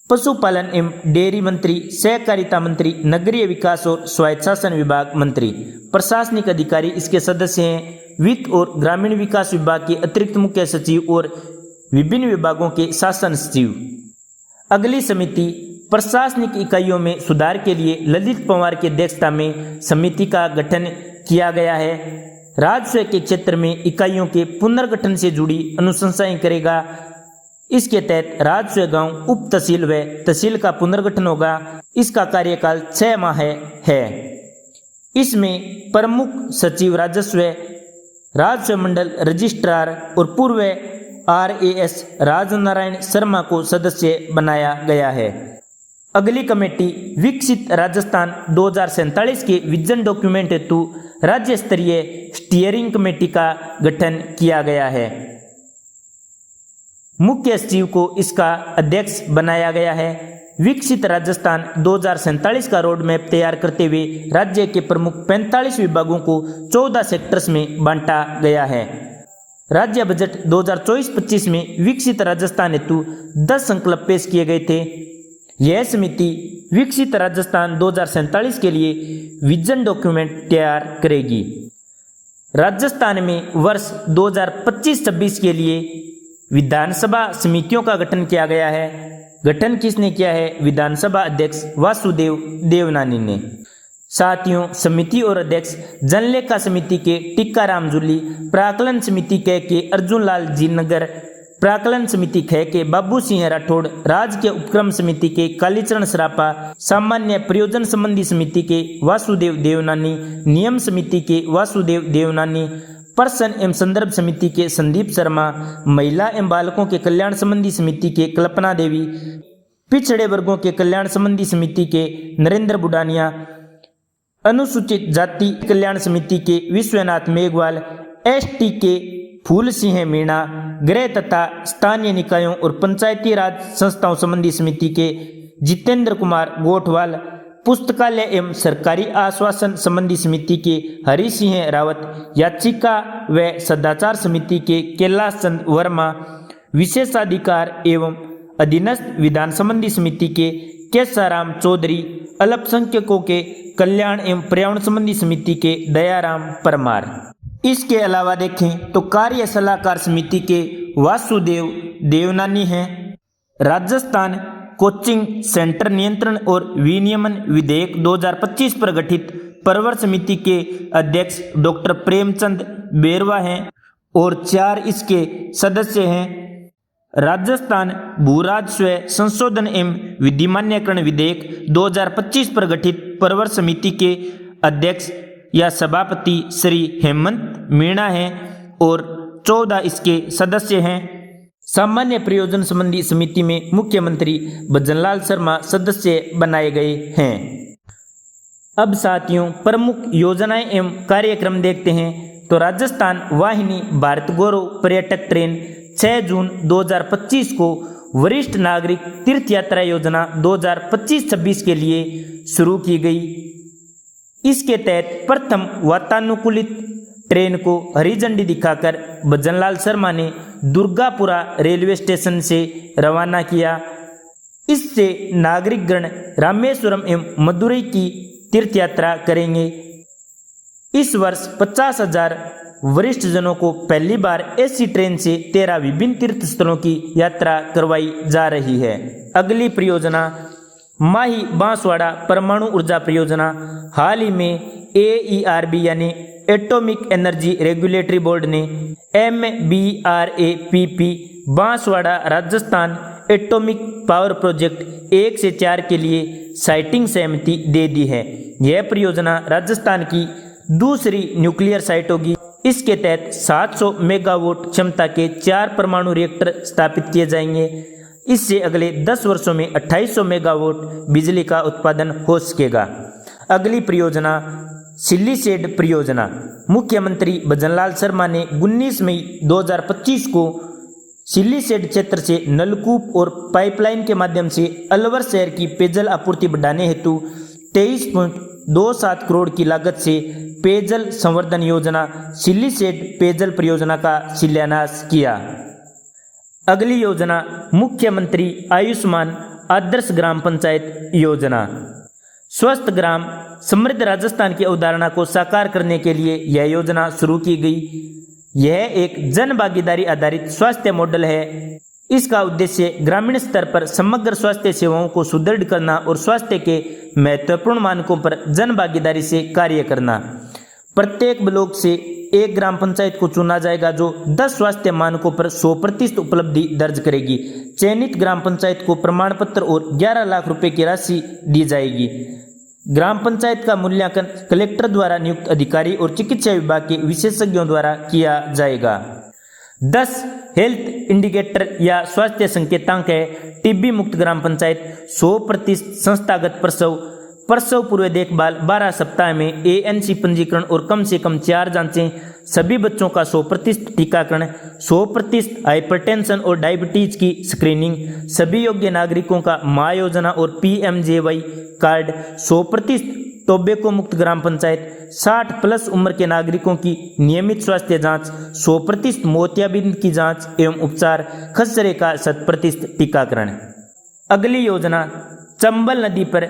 पशुपालन एवं डेयरी मंत्री, सहकारिता मंत्री, नगरीय विकास और स्वायत्त शासन विभाग मंत्री। प्रशासनिक अधिकारी इसके सदस्य हैं वित्त और ग्रामीण विकास विभाग के अतिरिक्त मुख्य सचिव और विभिन्न विभागों के शासन सचिव। अगली समिति प्रशासनिक इकाइयों में सुधार के लिए ललित पवार की अध्यक्षता में समिति का गठन किया गया है। राजस्व के क्षेत्र में इकाइयों के पुनर्गठन से जुड़ी अनुशंसाएं करेगा। इसके तहत राजस्व गांव उप तहसील व तहसील का पुनर्गठन होगा। इसका कार्यकाल 6 माह है। इसमें प्रमुख सचिव राजस्व, राजस्व मंडल रजिस्ट्रार और पूर्व RAS राजनारायण शर्मा को सदस्य बनाया गया है। अगली कमेटी विकसित राजस्थान 2047 के विजन डॉक्यूमेंट हेतु राज्य स्तरीय स्टीयरिंग कमेटी का गठन किया गया है। मुख्य सचिव को इसका अध्यक्ष बनाया गया है। विकसित राजस्थान 2047 का रोड मैप तैयार करते हुए राज्य के प्रमुख 45 विभागों को 14 सेक्टर्स में बांटा गया है। राज्य बजट 2024-25 में विकसित राजस्थान हेतु 10 संकल्प पेश किए गए थे। यह समिति विकसित राजस्थान 2047 के लिए विजन डॉक्यूमेंट तैयार करेगी। राजस्थान में वर्ष 2025-26 के लिए विधानसभा समितियों का गठन किया गया है। गठन किसने किया है? विधानसभा अध्यक्ष वासुदेव देवनानी ने। साथियों, समिति और अध्यक्ष जनलेखा समिति के टिक्काराम जूली, प्राकलन समिति के अर्जुन लाल जी नगर, प्राकलन समिति ख के बाबू सिंह राठौड़, राज्य उपक्रम समिति के कालीचरण सरापा, सामान्य प्रयोजन संबंधी समिति के वासुदेव देवनानी, नियम समिति के वासुदेव देवनानी, पर्सन एवं संदर्भ समिति के संदीप शर्मा, महिला एवं बालकों के कल्याण संबंधी समिति के कल्पना देवी, पिछड़े वर्गों के कल्याण संबंधी समिति के नरेंद्र बुडानिया, अनुसूचित जाति कल्याण समिति के विश्वनाथ मेघवाल, ST के फूल सिंह मीणा गृह तथा स्थानीय निकायों और पंचायती राज संस्थाओं संबंधी समिति के जितेंद्र कुमार गोठवाल, पुस्तकालय एवं सरकारी आश्वासन संबंधी समिति के हरि सिंह रावत, याचिका व सदाचार समिति के कैलाश चंद वर्मा, विशेषाधिकार एवं अधीनस्थ विधान संबंधी समिति के केसाराम चौधरी, अल्पसंख्यकों के कल्याण एवं पर्यावरण संबंधी समिति के दयाराम परमार। इसके अलावा देखें तो कार्य सलाहकार समिति के वासुदेव देवनानी हैं। राजस्थान कोचिंग सेंटर नियंत्रण और विनियमन विधेयक 2025 पर गठित परवर समिति के अध्यक्ष डॉक्टर प्रेमचंद बेरवा हैं और 4 इसके सदस्य हैं। राजस्थान भू राजस्व संशोधन एवं विधिमान्यकरण विधेयक 2025 पर गठित परवर समिति के अध्यक्ष या सभापति श्री हेमंत मीणा हैं और 14 इसके सदस्य हैं। सामान्य प्रयोजन संबंधी समिति में मुख्यमंत्री भजनलाल शर्मा सदस्य बनाए गए हैं। अब साथियों प्रमुख योजनाएं एवं कार्यक्रम देखते हैं तो राजस्थान वाहिनी भारत गौरव पर्यटक ट्रेन 6 जून 2025 को वरिष्ठ नागरिक तीर्थ यात्रा योजना 2025-26 के लिए शुरू की गई। इसके तहत प्रथम वातानुकूलित ट्रेन को हरी झंडी दिखाकर भजनलाल शर्मा ने दुर्गापुरा रेलवे स्टेशन से रवाना किया। इससे नागरिकगण रामेश्वरम एवं मदुरई की तीर्थ यात्रा करेंगे। इस वर्ष 50,000 वरिष्ठ जनों को पहली बार ऐसी ट्रेन से 13 विभिन्न तीर्थ स्थलों की यात्रा करवाई जा रही है। अगली परियोजना माही बांसवाड़ा परमाणु ऊर्जा परियोजना। हाल ही में AERB यानी एटॉमिक एनर्जी रेगुलेटरी बोर्ड ने MBRAPP Banswara Rajasthan atomic power project 1 से 4 के लिए साइटिंग सहमति दे दी है। यह परियोजना राजस्थान की दूसरी न्यूक्लियर साइट होगी। इसके तहत 700 मेगावाट क्षमता के 4 परमाणु रिएक्टर स्थापित किए जाएंगे। इससे अगले 10 वर्षों में 2800 मेगावाट बिजली का उत्पादन हो सकेगा। अगली परियोजना सिल्लीसेड परियोजना। मुख्यमंत्री भजनलाल शर्मा ने 19 मई 2025 को सिल्लीसेड क्षेत्र से नलकूप और पाइपलाइन के माध्यम से अलवर शहर की पेयजल आपूर्ति बढ़ाने हेतु 23.27 करोड़ की लागत से पेयजल संवर्धन योजना सिल्लीसेड पेयजल परियोजना का शिलान्यास किया। अगली योजना मुख्यमंत्री आयुष्मान आदर्श ग्राम पंचायत योजना। स्वस्थ ग्राम समृद्ध राजस्थान की अवधारणा को साकार करने के लिए यह योजना शुरू की गई। यह एक जन भागीदारी आधारित स्वास्थ्य मॉडल है। इसका उद्देश्य ग्रामीण स्तर पर समग्र स्वास्थ्य सेवाओं को सुदृढ़ करना और स्वास्थ्य के महत्वपूर्ण मानकों पर जन भागीदारी से कार्य करना। प्रत्येक ब्लॉक से एक ग्राम पंचायत को चुना जाएगा जो 10 स्वास्थ्य मानकों पर 100% उपलब्धि दर्ज करेगी। चयनित ग्राम पंचायत को प्रमाण पत्र और 11 लाख रुपए की राशि दी जाएगी। ग्राम पंचायत का मूल्यांकन कलेक्टर द्वारा नियुक्त अधिकारी और चिकित्सा विभाग के विशेषज्ञों द्वारा किया जाएगा। 10 हेल्थ इंडिकेटर या स्वास्थ्य संकेतांक है। टीबी मुक्त ग्राम पंचायत 100% संस्थागत प्रसव पूर्व देखभाल 12 सप्ताह में ANC पंजीकरण और कम से कम 4 जांचें, सभी बच्चों का 100% टीकाकरण, 100% हाइपरटेंशन और डायबिटीज की स्क्रीनिंग, सभी योग्य नागरिकों का माँ योजना और PMJY कार्ड, 100% टोबैको मुक्त ग्राम पंचायत, 60+ उम्र के नागरिकों की नियमित स्वास्थ्य जांच, 100% मोतियाबिंद की जांच एवं उपचार, खसरे का 100% टीकाकरण। अगली योजना चंबल नदी पर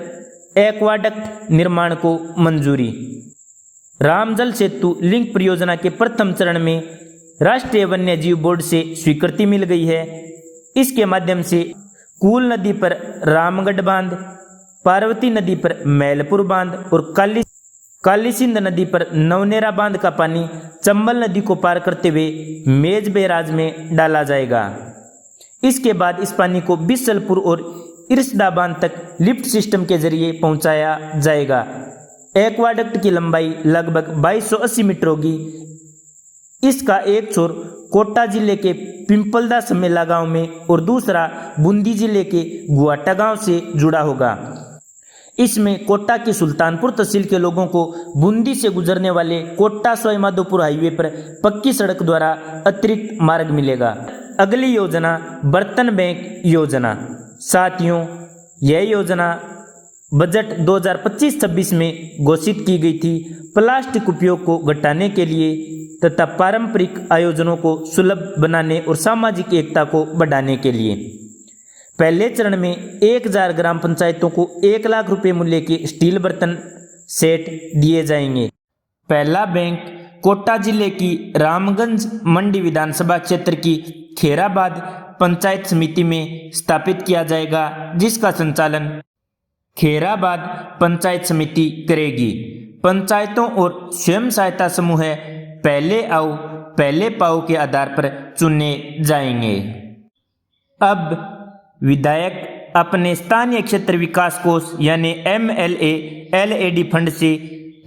एक्वाडक्ट निर्माण को मंजूरी। रामजल सेतु लिंक परियोजना के प्रथम चरण में राष्ट्रीय वन्य जीव बोर्ड से स्वीकृति मिल गई है। इसके माध्यम से कूल नदी पर रामगढ़ बांध, पार्वती नदी पर मैलपुर बांध और कालीसिंध नदी पर नवनेरा बांध का पानी चंबल नदी को पार करते हुए मेज बैराज में डाला जाएगा। इसके बाद इस पानी को बिसलपुर और इरसदा बांध तक लिफ्ट सिस्टम के जरिए पहुंचाया जाएगा। एक्वाडक्ट की लंबाई लगभग 2280 मीटर होगी। इसका एक छोर कोटा जिले के पिंपलदा समेला गांव में और दूसरा बूंदी जिले के गुआटा गांव से जुड़ा होगा। इसमें कोटा की सुल्तानपुर तहसील के लोगों को बूंदी से गुजरने वाले कोटा सवाई माधोपुर हाईवे पर पक्की सड़क द्वारा अतिरिक्त मार्ग मिलेगा। अगली योजना बर्तन बैंक योजना। साथियों, यह योजना बजट 2025-26 में घोषित की गई थी। प्लास्टिक उपयोग को घटाने के लिए तथा पारंपरिक आयोजनों को सुलभ बनाने और सामाजिक एकता को बढ़ाने के लिए पहले चरण में 1000 ग्राम पंचायतों को 1 लाख रुपए मूल्य के स्टील बर्तन सेट दिए जाएंगे। पहला बैंक कोटा जिले की रामगंज मंडी विधानसभा क्षेत्र की खेराबाद पंचायत समिति में स्थापित किया जाएगा, जिसका संचालन खेराबाद पंचायत समिति करेगी। पंचायतों और स्वयं सहायता समूह पहले आओ पहले पाओ के आधार पर चुने जाएंगे। अब विधायक अपने स्थानीय क्षेत्र विकास कोष यानी MLA/LAD फंड से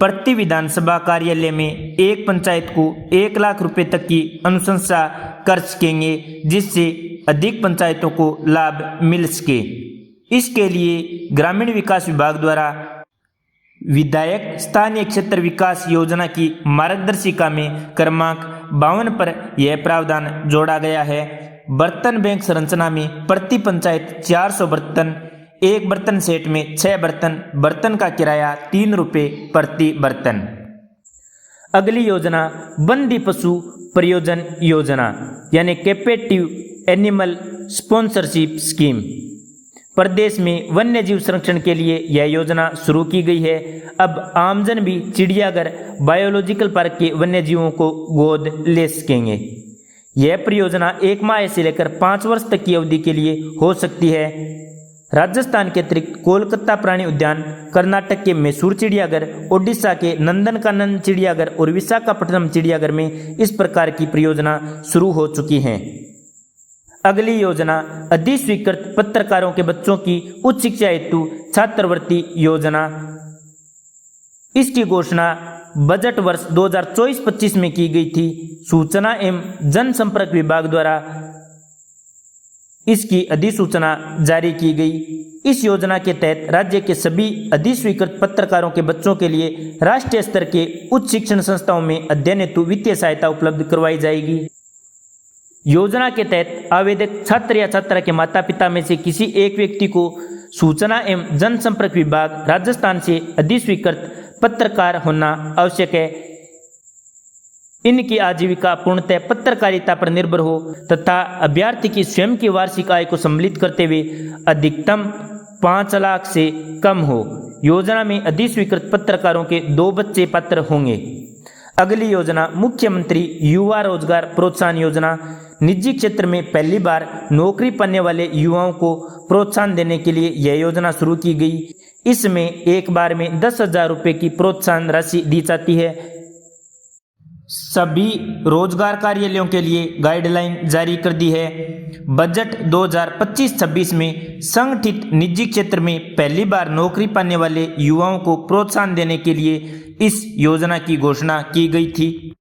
प्रति विधानसभा कार्यालय में एक पंचायत को 1 लाख रुपए तक की अनुशंसा कर सकेंगे, जिससे अधिक पंचायतों को लाभ मिल सके। इसके लिए ग्रामीण विकास विभाग द्वारा विधायक स्थानीय क्षेत्र विकास योजना की मार्गदर्शिका में क्रमांक 52 पर यह प्रावधान जोड़ा गया है। बर्तन बैंक संरचना में प्रति पंचायत 400 बर्तन, एक बर्तन सेट में 6 बर्तन, बर्तन का किराया 3 रुपये प्रति बर्तन। अगली योजना बंदी पशु प्रयोजन योजना यानी कैपेटिव एनिमल स्पॉन्सरशिप स्कीम। प्रदेश में वन्य जीव संरक्षण के लिए यह योजना शुरू की गई है। अब आमजन भी चिड़ियाघर, बायोलॉजिकल पार्क के वन्य जीवों को गोद ले सकेंगे। यह परियोजना 1 माह से लेकर 5 वर्ष तक की अवधि के लिए हो सकती है। राजस्थान के अतिरिक्त कोलकाता प्राणी उद्यान, कर्नाटक के मैसूर चिड़ियाघर, ओडिशा के नंदनकानन चिड़ियाघर और विशाखापट्टनम चिड़ियाघर में इस प्रकार की परियोजना शुरू हो चुकी हैं। अगली योजना अधिस्वीकृत पत्रकारों के बच्चों की उच्च शिक्षा हेतु छात्रवृत्ति योजना। इसकी घोषणा बजट वर्ष 2024-25 में की गई थी। सूचना एवं जनसंपर्क विभाग द्वारा इसकी अधिसूचना जारी की गई। इस योजना के तहत राज्य के सभी अधिस्वीकृत पत्रकारों के बच्चों के लिए राष्ट्रीय स्तर के उच्च शिक्षण संस्थाओं में अध्ययन हेतु वित्तीय सहायता उपलब्ध करवाई जाएगी। योजना के तहत आवेदक छात्र या छात्रा के माता पिता में से किसी एक व्यक्ति को सूचना एवं जनसंपर्क विभाग राजस्थान से अधिस्वीकृत पत्रकार होना आवश्यक है। इनकी आजीविका पूर्णतः पत्रकारिता पर निर्भर हो तथा अभ्यर्थी की स्वयं की वार्षिक आय को सम्मिलित करते हुए अधिकतम 5 लाख से कम हो। योजना में अधिस्वीकृत पत्रकारों के 2 बच्चे पात्र होंगे। अगली योजना मुख्यमंत्री युवा रोजगार प्रोत्साहन योजना। निजी क्षेत्र में पहली बार नौकरी पाने वाले युवाओं को प्रोत्साहन देने के लिए यह योजना शुरू की गई। इसमें एक बार में 10,000 रुपये की प्रोत्साहन राशि दी जाती है। सभी रोजगार कार्यालयों के लिए गाइडलाइन जारी कर दी है। बजट 2025-26 में संगठित निजी क्षेत्र में पहली बार नौकरी पाने वाले युवाओं को प्रोत्साहन देने के लिए इस योजना की घोषणा की गई थी।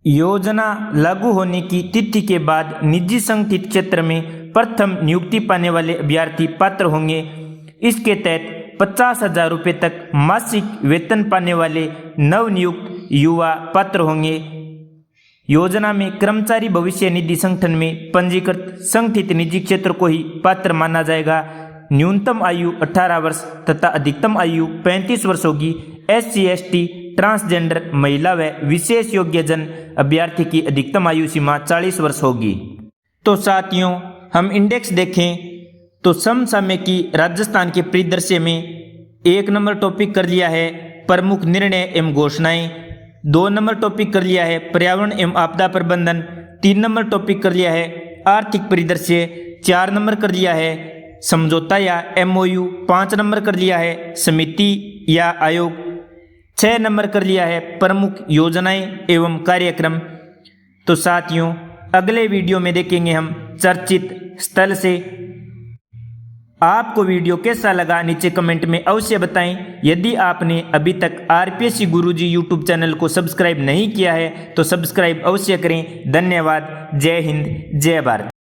योजना लागू होने की तिथि के बाद निजी संगठित क्षेत्र में प्रथम नियुक्ति पाने वाले अभ्यर्थी पात्र होंगे। इसके तहत 50,000 रुपये तक मासिक वेतन पाने वाले नवनियुक्त युवा पात्र होंगे। योजना में कर्मचारी भविष्य निधि संगठन में पंजीकृत संगठित निजी क्षेत्र को ही पात्र माना जाएगा। न्यूनतम आयु 18 वर्ष तथा अधिकतम आयु 35 वर्ष होगी। SC ST ट्रांसजेंडर महिला व विशेष योग्य जन अभ्यर्थी की अधिकतम आयु सीमा 40 वर्ष होगी। तो साथियों, हम इंडेक्स देखें तो समसामयिकी राजस्थान के परिदृश्य में 1 नंबर टॉपिक कर लिया है प्रमुख निर्णय एवं घोषणाएं। 2 नंबर टॉपिक कर लिया है पर्यावरण एवं आपदा प्रबंधन। 3 नंबर टॉपिक कर लिया है आर्थिक परिदृश्य। 4 नंबर कर लिया है समझौता या MOU। 5 नंबर कर लिया है समिति या आयोग। 6 नंबर कर लिया है प्रमुख योजनाएं एवं कार्यक्रम। तो साथियों, अगले वीडियो में देखेंगे हम चर्चित स्थल से। आपको वीडियो कैसा लगा नीचे कमेंट में अवश्य बताएं। यदि आपने अभी तक RPSC गुरुजी यूट्यूब चैनल को सब्सक्राइब नहीं किया है तो सब्सक्राइब अवश्य करें। धन्यवाद। जय हिंद, जय भारत।